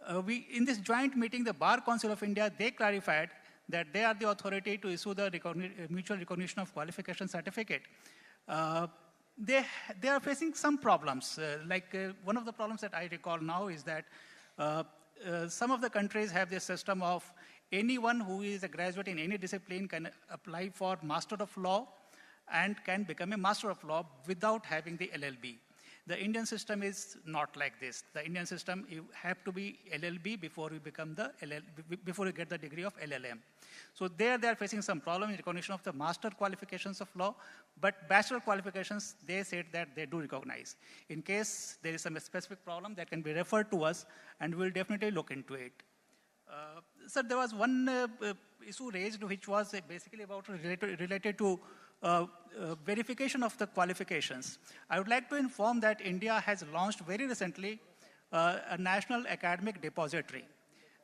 In this joint meeting, the Bar Council of India, they clarified that they are the authority to issue the mutual recognition of qualification certificate. they are facing some problems. One of the problems that I recall now is that some of the countries have this system of anyone who is a graduate in any discipline can apply for Master of Law and can become a Master of Law without having the LLB. The Indian system is not like this. The Indian system, you have to be LLB before you become before you get the degree of LLM. So there they are facing some problem in recognition of the master qualifications of law, but bachelor qualifications, they said that they do recognize. In case there is some specific problem, that can be referred to us, and we'll definitely look into it. Sir, there was one issue raised which was basically about related to verification of the qualifications. I would like to inform that India has launched very recently a national academic depository.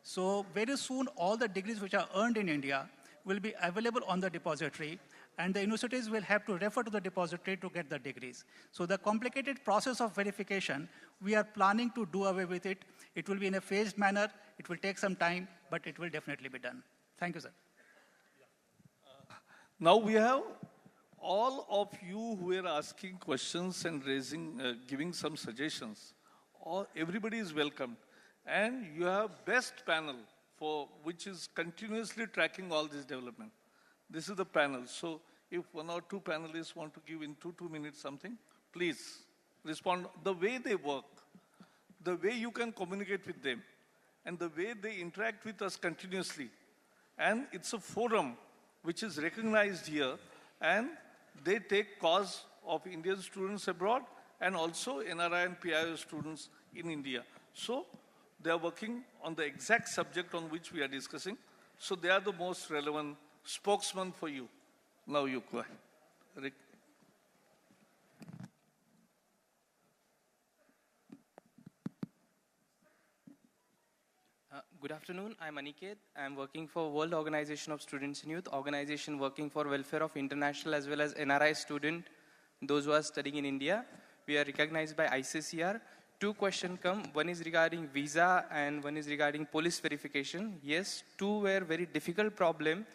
So very soon all the degrees which are earned in India will be available on the depository, and the universities will have to refer to the depository to get the degrees. So the complicated process of verification, we are planning to do away with it. It will be in a phased manner. It will take some time, but it will definitely be done. Thank you, sir. Now we have all of you who are asking questions and giving some suggestions. Everybody is welcome. And you have best panel which is continuously tracking all this development. This is the panel. So if one or two panelists want to give in 2 minutes something, please respond. The way they work, the way you can communicate with them, and the way they interact with us continuously. And it's a forum which is recognized here, and they take cause of Indian students abroad and also NRI and PIO students in India. So they are working on the exact subject on which we are discussing. So they are the most relevant spokesman for you. Now you go ahead. Rick. Good afternoon, I'm Aniket. I'm working for World Organization of Students and Youth, organization working for welfare of international as well as NRI student, those who are studying in India. We are recognized by ICCR. 2 questions come. One is regarding visa and one is regarding police verification. Yes, 2 were very difficult problem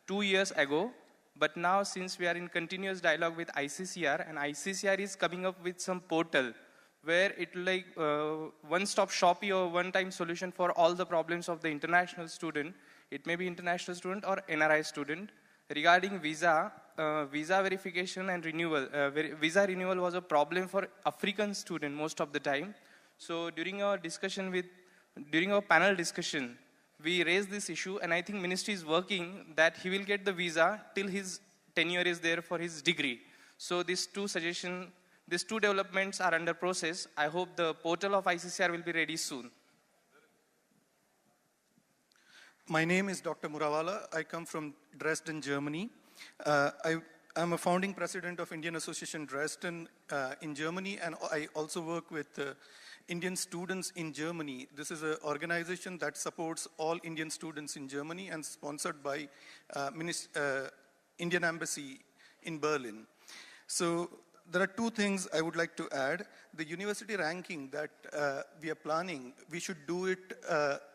2 years ago. But now since we are in continuous dialogue with ICCR, and ICCR is coming up with some portal where it will like one-stop shoppy or one-time solution for all the problems of the international student. It may be international student or NRI student. Regarding visa, visa verification and renewal. Visa renewal was a problem for African student most of the time. So during our panel discussion, we raised this issue, and I think ministry is working that he will get the visa till his tenure is there for his degree. So these 2 developments are under process. I hope the portal of ICCR will be ready soon. My name is Dr. Murawala. I come from Dresden, Germany. I'm a founding president of Indian Association Dresden in Germany, and I also work with Indian students in Germany. This is an organization that supports all Indian students in Germany and sponsored by Indian Embassy in Berlin. So there are 2 things I would like to add. The university ranking that we are planning, we should do it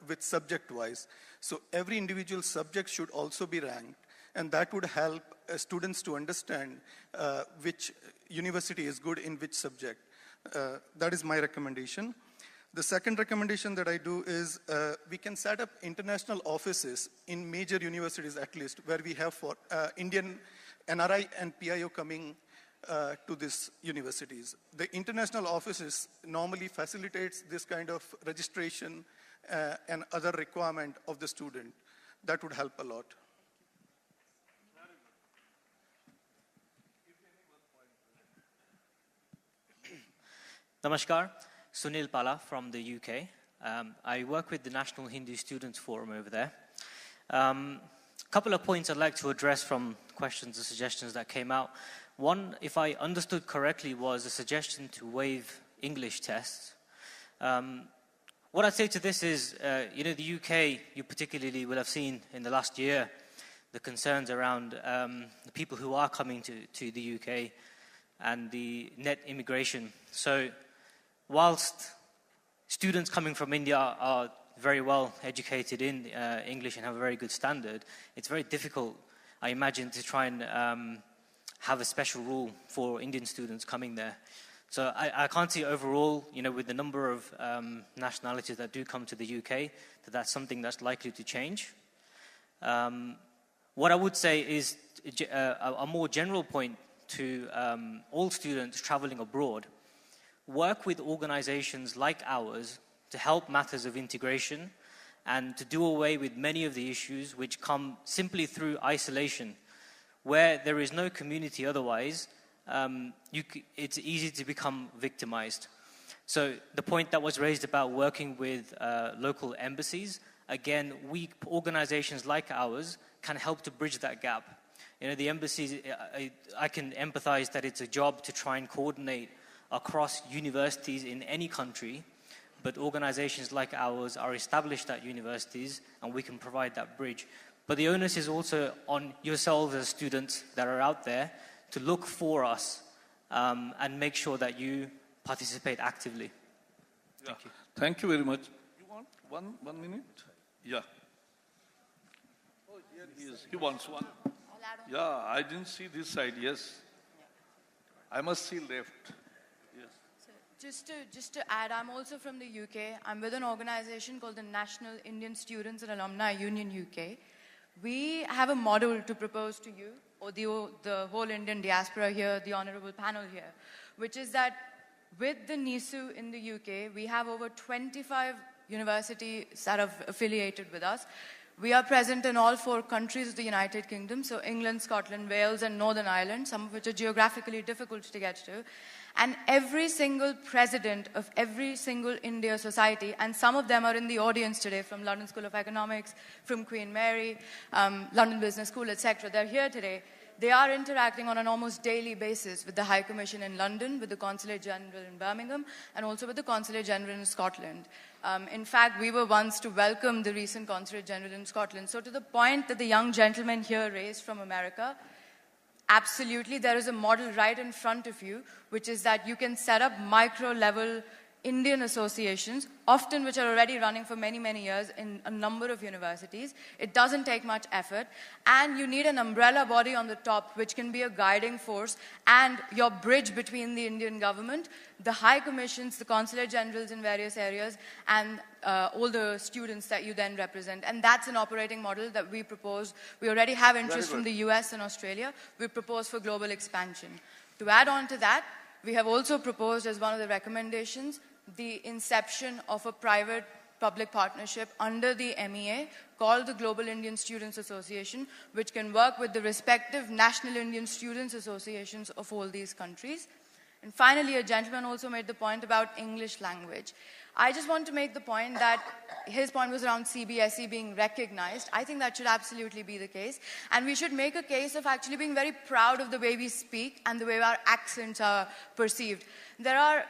with subject-wise. So every individual subject should also be ranked, and that would help students to understand which university is good in which subject. That is my recommendation. The second recommendation that I do is we can set up international offices in major universities at least, where we have for Indian NRI and PIO coming to these universities. The international offices normally facilitates this kind of registration and other requirement of the student. That would help a lot. Namaskar, Sunil Pala from the UK. I work with the National Hindu Students Forum over there. Couple of points I'd like to address from questions and suggestions that came out. One, if I understood correctly, was a suggestion to waive English tests. What I'd say to this is, the UK, you particularly will have seen in the last year, the concerns around the people who are coming to the UK and the net immigration. So whilst students coming from India are very well educated in English and have a very good standard, it's very difficult, I imagine, to try and have a special rule for Indian students coming there. So I can't see overall, with the number of nationalities that do come to the UK, that's something that's likely to change. What I would say is a more general point to all students traveling abroad: work with organizations like ours to help matters of integration and to do away with many of the issues which come simply through isolation. Where there is no community otherwise, it's easy to become victimized. So the point that was raised about working with local embassies, again, organizations like ours can help to bridge that gap. The embassies, I can empathize that it's a job to try and coordinate across universities in any country, but organizations like ours are established at universities and we can provide that bridge. But the onus is also on yourselves as students that are out there to look for us and make sure that you participate actively. Thank you. Thank you very much. You want one minute? Yeah. Oh, here he is. He wants one. Yeah, I didn't see this side. Yes. I must see left. Yes. Just to add, I'm also from the UK. I'm with an organization called the National Indian Students and Alumni Union UK. We have a model to propose to you, or the whole Indian diaspora here, the honorable panel here, which is that with the NISU in the UK, we have over 25 universities that are affiliated with us. We are present in all 4 countries of the United Kingdom, so England, Scotland, Wales, and Northern Ireland, some of which are geographically difficult to get to. And every single president of every single India society, and some of them are in the audience today from London School of Economics, from Queen Mary, London Business School, etc. They're here today. They are interacting on an almost daily basis with the High Commission in London, with the Consulate General in Birmingham, and also with the Consulate General in Scotland. In fact, we were once to welcome the recent Consulate General in Scotland. So to the point that the young gentleman here raised from America, absolutely, there is a model right in front of you, which is that you can set up micro-level Indian associations, often which are already running for many, many years in a number of universities. It doesn't take much effort. And you need an umbrella body on the top, which can be a guiding force and your bridge between the Indian government, the high commissions, the consulate generals in various areas, and all the students that you then represent. And that's an operating model that we propose. We already have interest from the US and Australia. We propose for global expansion. To add on to that, we have also proposed as one of the recommendations the inception of a private-public partnership under the MEA called the Global Indian Students Association, which can work with the respective National Indian Students Associations of all these countries. And finally, a gentleman also made the point about English language. I just want to make the point that his point was around CBSE being recognized. I think that should absolutely be the case. And we should make a case of actually being very proud of the way we speak and the way our accents are perceived. There are,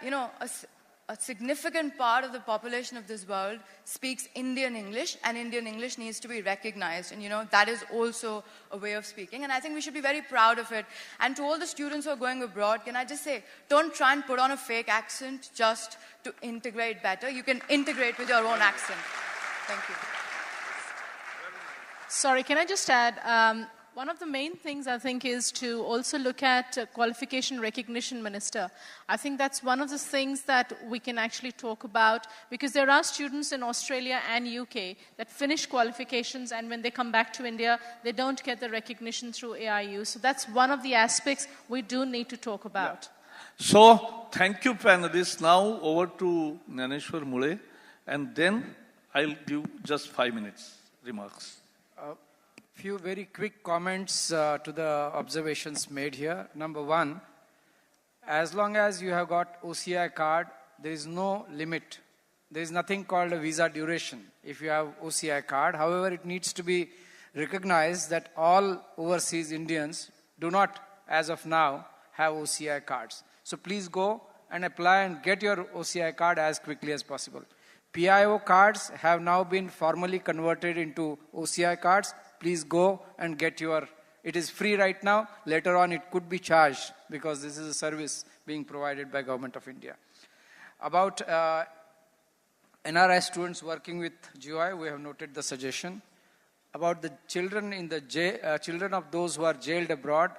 a significant part of the population of this world speaks Indian English, and Indian English needs to be recognized. And, that is also a way of speaking. And I think we should be very proud of it. And to all the students who are going abroad, can I just say, don't try and put on a fake accent just to integrate better. You can integrate with your own accent. Thank you. Sorry, can I just add? One of the main things, I think, is to also look at qualification recognition, Minister. I think that's one of the things that we can actually talk about, because there are students in Australia and UK that finish qualifications, and when they come back to India, they don't get the recognition through AIU. So that's one of the aspects we do need to talk about. Yeah. So, thank you, panelists. Now, over to Naneshwar Mule, and then I'll give just 5 minutes remarks. Few very quick comments to the observations made here. Number one, as long as you have got OCI card, there is no limit. There is nothing called a visa duration if you have OCI card. However, it needs to be recognized that all overseas Indians do not, as of now, have OCI cards. So please go and apply and get your OCI card as quickly as possible. PIO cards have now been formally converted into OCI cards. Please go and get it is free right now. Later on, it could be charged because this is a service being provided by Government of India. About NRI students working with GOI, we have noted the suggestion. About the children children of those who are jailed abroad,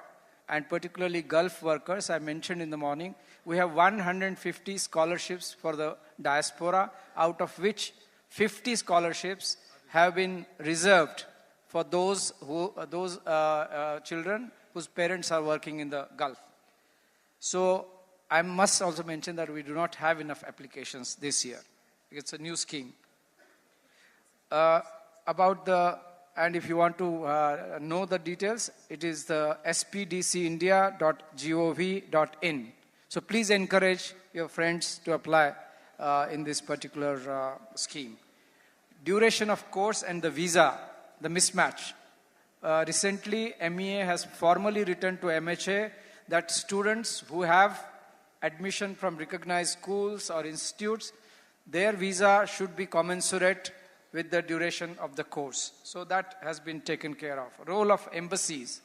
and particularly Gulf workers, I mentioned in the morning, we have 150 scholarships for the diaspora, out of which 50 scholarships have been reserved for those children whose parents are working in the Gulf. So I must also mention that we do not have enough applications this year. It's a new scheme. And if you want to know the details, it is the spdcindia.gov.in. So please encourage your friends to apply in this particular scheme. Duration of course and the visa, the mismatch. Recently, MEA has formally written to MHA that students who have admission from recognized schools or institutes, their visa should be commensurate with the duration of the course. So that has been taken care of. Role of embassies.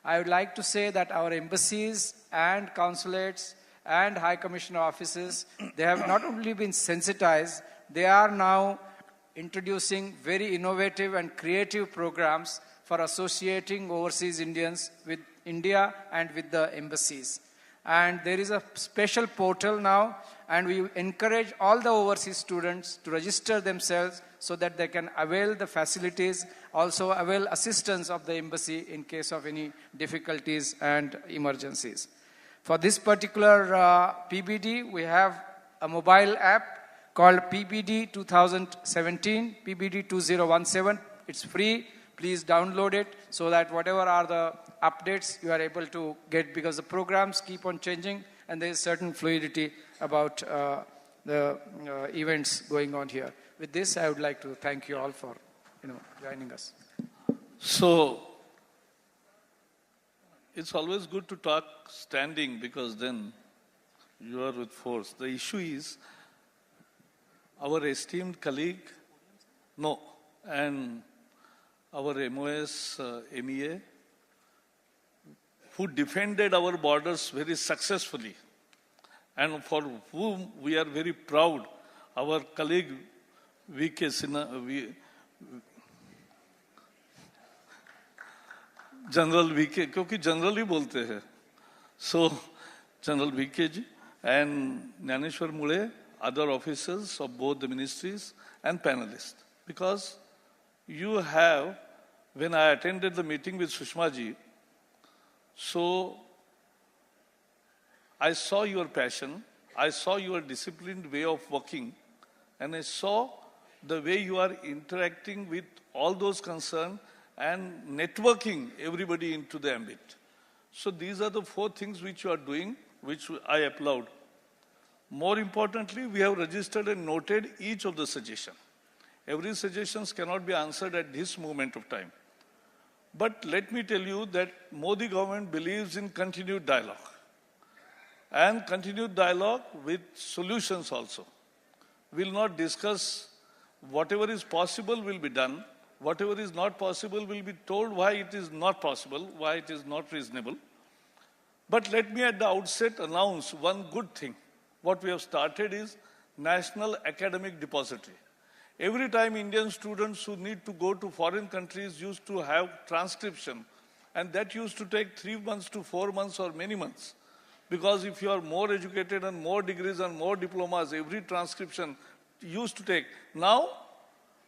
I would like to say that our embassies and consulates and High Commissioner offices, they have not only been sensitized, they are now introducing very innovative and creative programs for associating overseas Indians with India and with the embassies. And there is a special portal now, and we encourage all the overseas students to register themselves so that they can avail the facilities, also avail assistance of the embassy in case of any difficulties and emergencies. For this particular PBD, we have a mobile app called PBD 2017, PBD 2017. It's free. Please download it so that whatever are the updates you are able to get, because the programs keep on changing and there is certain fluidity about the events going on here. With this, I would like to thank you all for joining us. So, it's always good to talk standing because then you are with force. The issue is our esteemed colleague, and our MOS MEA, who defended our borders very successfully and for whom we are very proud, our colleague VK Sinha, General VK, क्योंकि general ही बोलते हैं, so General VK ji and Jnaneshwar Mule, other officers of both the ministries and panelists, because you have, when I attended the meeting with Sushma ji, so I saw your passion, I saw your disciplined way of working, and I saw the way you are interacting with all those concerned and networking everybody into the ambit. So these are the 4 things which you are doing, which I applaud. More importantly, we have registered and noted each of the suggestions. Every suggestion cannot be answered at this moment of time. But let me tell you that Modi government believes in continued dialogue. And continued dialogue with solutions also. We will not discuss whatever is possible will be done. Whatever is not possible will be told why it is not possible, why it is not reasonable. But let me at the outset announce one good thing. What we have started is National Academic Depository. Every time Indian students who need to go to foreign countries used to have transcription, and that used to take 3 months to 4 months or many months. Because if you are more educated and more degrees and more diplomas, every transcription used to take. Now,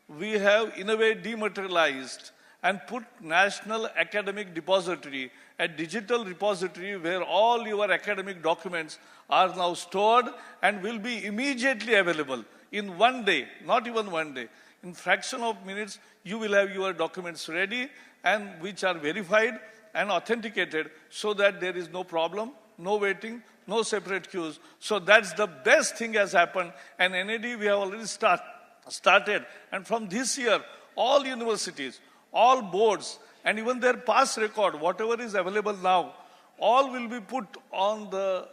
we have in a way dematerialized and put National Academic Depository, a digital repository where all your academic documents are now stored and will be immediately available in one day, not even one day. In fraction of minutes, you will have your documents ready and which are verified and authenticated so that there is no problem, no waiting, no separate queues. So that's the best thing has happened. And NAD we have already started. And from this year, all universities, all boards, and even their past record, whatever is available now, all will be put on the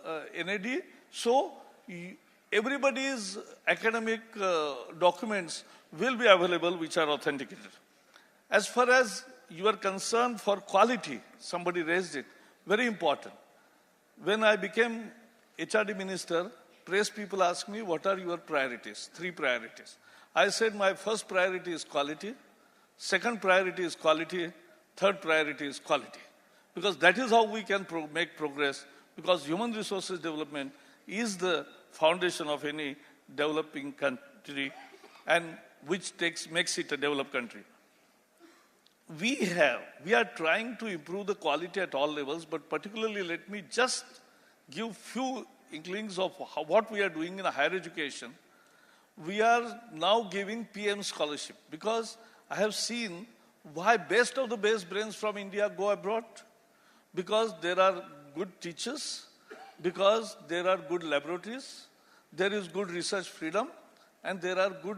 NAD. So everybody's academic documents will be available which are authenticated. As far as you are concerned for quality, somebody raised it, very important. When I became HRD minister, press people asked me, what are your priorities? 3 priorities. I said my first priority is quality, second priority is quality, third priority is quality. because that is how we can make progress, because human resources development is the foundation of any developing country and which makes it a developed country. We are trying to improve the quality at all levels, but particularly let me just give few inklings of what we are doing in higher education. We are now giving PM scholarship because I have seen why best of the best brains from India go abroad. Because there are good teachers, because there are good laboratories, there is good research freedom, and there are good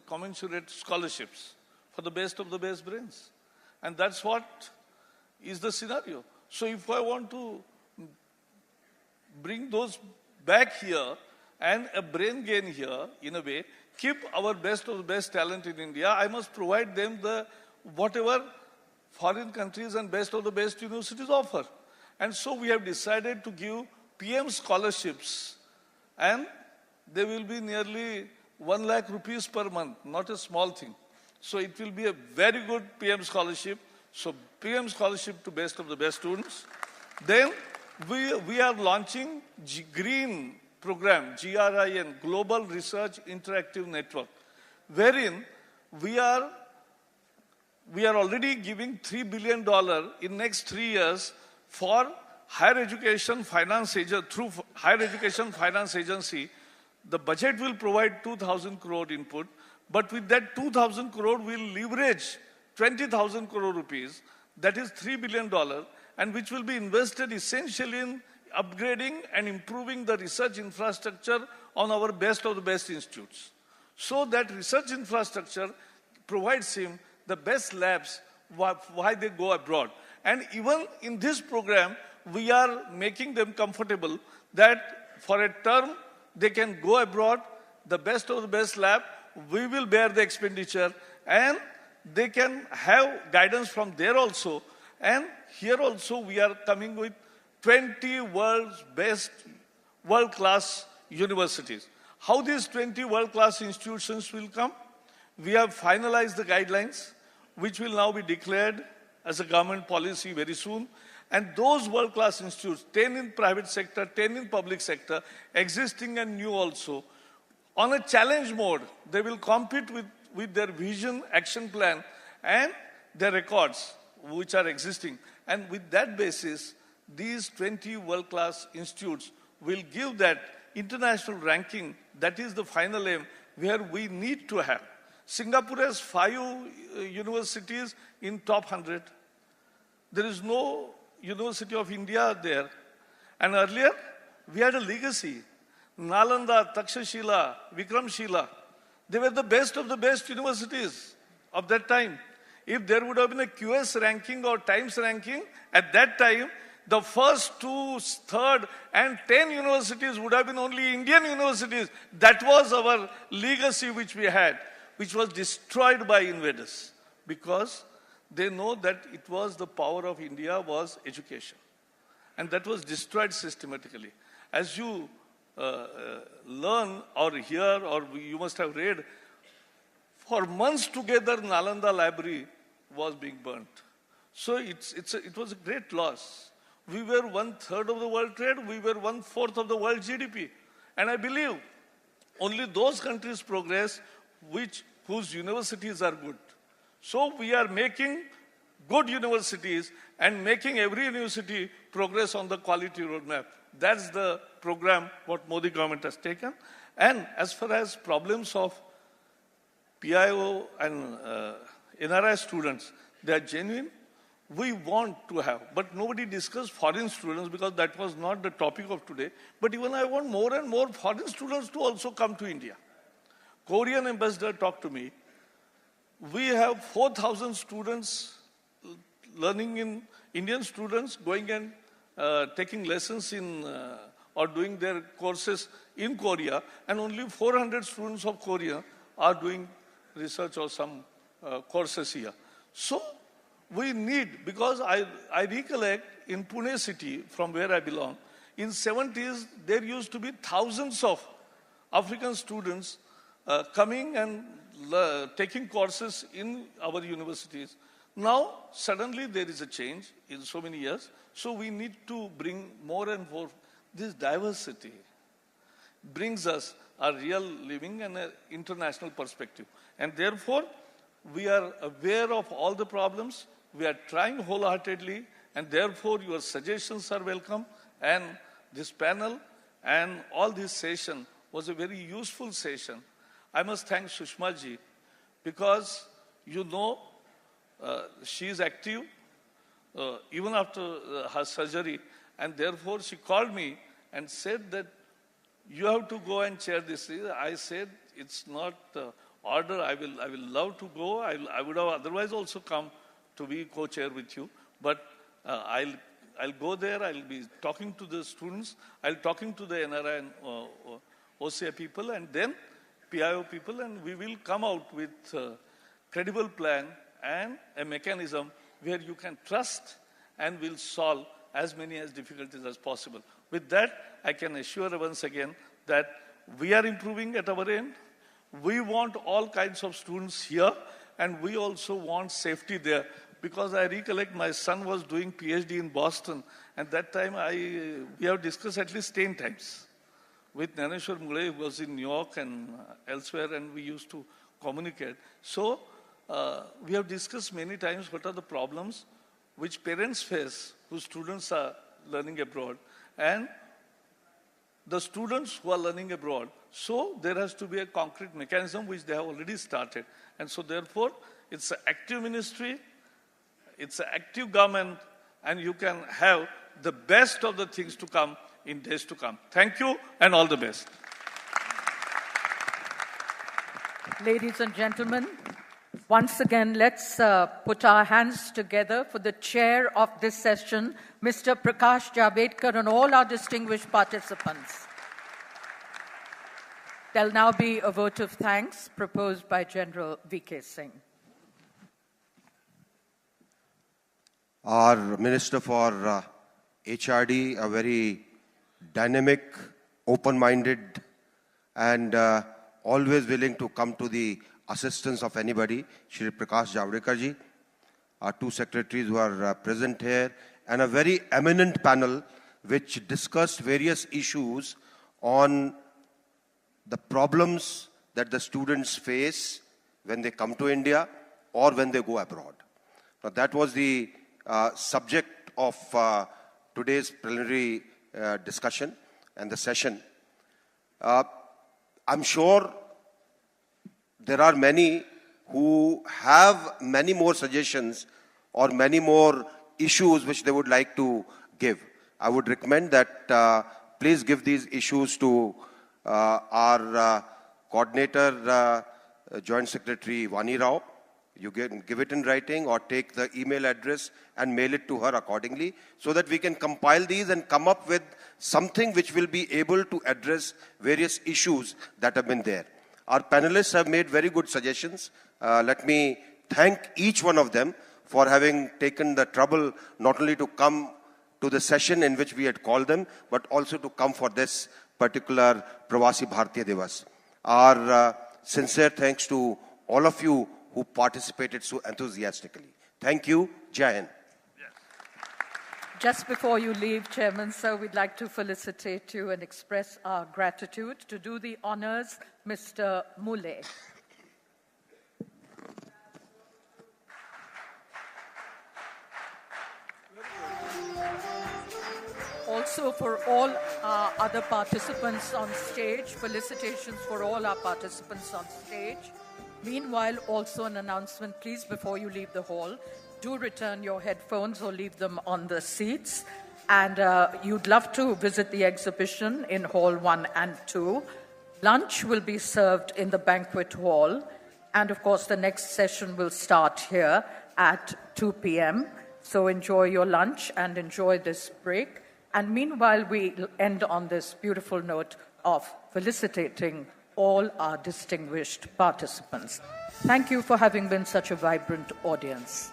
commensurate scholarships for the best of the best brains. And that's what is the scenario. So if I want to bring those back here and a brain gain here, in a way, keep our best of the best talent in India, I must provide them the whatever foreign countries and best of the best universities offer. And so we have decided to give PM scholarships, and they will be nearly 1 lakh rupees per month, not a small thing. So it will be a very good PM scholarship. So PM scholarship to best of the best students. Then we are launching GREEN program, GRIN, Global Research Interactive Network, wherein we are already giving $3 billion in next 3 years for higher education finance agency. Through higher education finance agency, the budget will provide 2,000 crore input, but with that 2,000 crore, we'll leverage 20,000 crore rupees, that is $3 billion, and which will be invested essentially in upgrading and improving the research infrastructure on our best of the best institutes. So that research infrastructure provides him the best labs why they go abroad. And even in this program, we are making them comfortable that for a term, they can go abroad, the best of the best lab, we will bear the expenditure, and they can have guidance from there also. And here also we are coming with 20 world's best world-class universities. How these 20 world-class institutions will come? We have finalized the guidelines, which will now be declared as a government policy very soon. And those world-class institutes, 10 in private sector, 10 in public sector, existing and new also, on a challenge mode, they will compete with their vision, action plan, and their records, which are existing. And with that basis, these 20 world-class institutes will give that international ranking. That is the final aim where we need to have. Singapore has 5 universities in top 100. There is no University of India there. And earlier, we had a legacy. Nalanda, Takshashila, Vikramshila. They were the best of the best universities of that time. If there would have been a QS ranking or Times ranking, at that time, the first 2, 3rd, and 10 universities would have been only Indian universities. That was our legacy which we had, which was destroyed by invaders, because they know that it was the power of India was education. And that was destroyed systematically. As you learn or hear, or you must have read, for months together, Nalanda library was being burnt. So it was a great loss. We were 1/3 of the world trade, we were 1/4 of the world GDP. And I believe only those countries progress whose universities are good. So we are making good universities and making every university progress on the quality roadmap. That's the program what Modi government has taken. And as far as problems of PIO and NRI students, they are genuine. We want to have, but nobody discussed foreign students because that was not the topic of today. But even I want more and more foreign students to also come to India. Korean ambassador talked to me. We have 4,000 students learning in, Indian students going and taking lessons in or doing their courses in Korea, and only 400 students of Korea are doing research or some courses here. So we need, because I recollect in Pune city, from where I belong, in 70s, there used to be thousands of African students coming and taking courses in our universities. Now, suddenly there is a change in so many years. So we need to bring more and more. This diversity brings us a real living and an international perspective. And therefore, we are aware of all the problems. We are trying wholeheartedly, and therefore your suggestions are welcome. And this panel and all this session was a very useful session. I must thank Sushma ji, because you know she is active even after her surgery, and therefore she called me and said that you have to go and chair this. I said it's not order. I will love to go. I would have otherwise also come to be co-chair with you, but I'll go there. I'll be talking to the students. I'll talking to the NRI and OCI people, and then PIO people, and we will come out with a credible plan and a mechanism where you can trust and will solve as many as difficulties as possible. With that, I can assure once again that we are improving at our end. We want all kinds of students here, and we also want safety there. Because I recollect my son was doing PhD in Boston, and that time we have discussed at least 10 times. With Naneshwar Mule, who was in New York and elsewhere, and we used to communicate. So we have discussed many times what are the problems which parents face whose students are learning abroad, and the students who are learning abroad. So there has to be a concrete mechanism which they have already started. And so therefore, it's an active ministry, it's an active government, and you can have the best of the things to come in days to come. Thank you and all the best. Ladies and gentlemen, once again, let's put our hands together for the chair of this session, Mr. Prakash Javadekar, and all our distinguished participants. There'll now be a vote of thanks proposed by General V.K. Singh. Our Minister for HRD, a very dynamic, open-minded, and always willing to come to the assistance of anybody, Shri Prakash Javadekar ji, our two secretaries who are present here, and a very eminent panel which discussed various issues on the problems that the students face when they come to India or when they go abroad. Now, that was the subject of today's plenary discussion and the session. I'm sure there are many who have many more suggestions or many more issues which they would like to give. I would recommend that please give these issues to our coordinator, Joint Secretary Vani Rao. You can give it in writing or take the email address and mail it to her accordingly, so that we can compile these and come up with something which will be able to address various issues that have been there. Our panelists have made very good suggestions. Let me thank each one of them for having taken the trouble not only to come to the session in which we had called them, but also to come for this particular Pravasi Bharatiya Divas. Our sincere thanks to all of you who participated so enthusiastically. Thank you. Jai Hind. Just before you leave, Chairman, sir, we'd like to felicitate you and express our gratitude. To do the honors, Mr. Mule. Also, for all our other participants on stage, felicitations for all our participants on stage. Meanwhile, also an announcement, please, before you leave the hall, do return your headphones or leave them on the seats. And you'd love to visit the exhibition in Hall 1 and 2. Lunch will be served in the banquet hall. And of course, the next session will start here at 2 p.m. So enjoy your lunch and enjoy this break. And meanwhile, we end on this beautiful note of felicitating all our distinguished participants. Thank you for having been such a vibrant audience.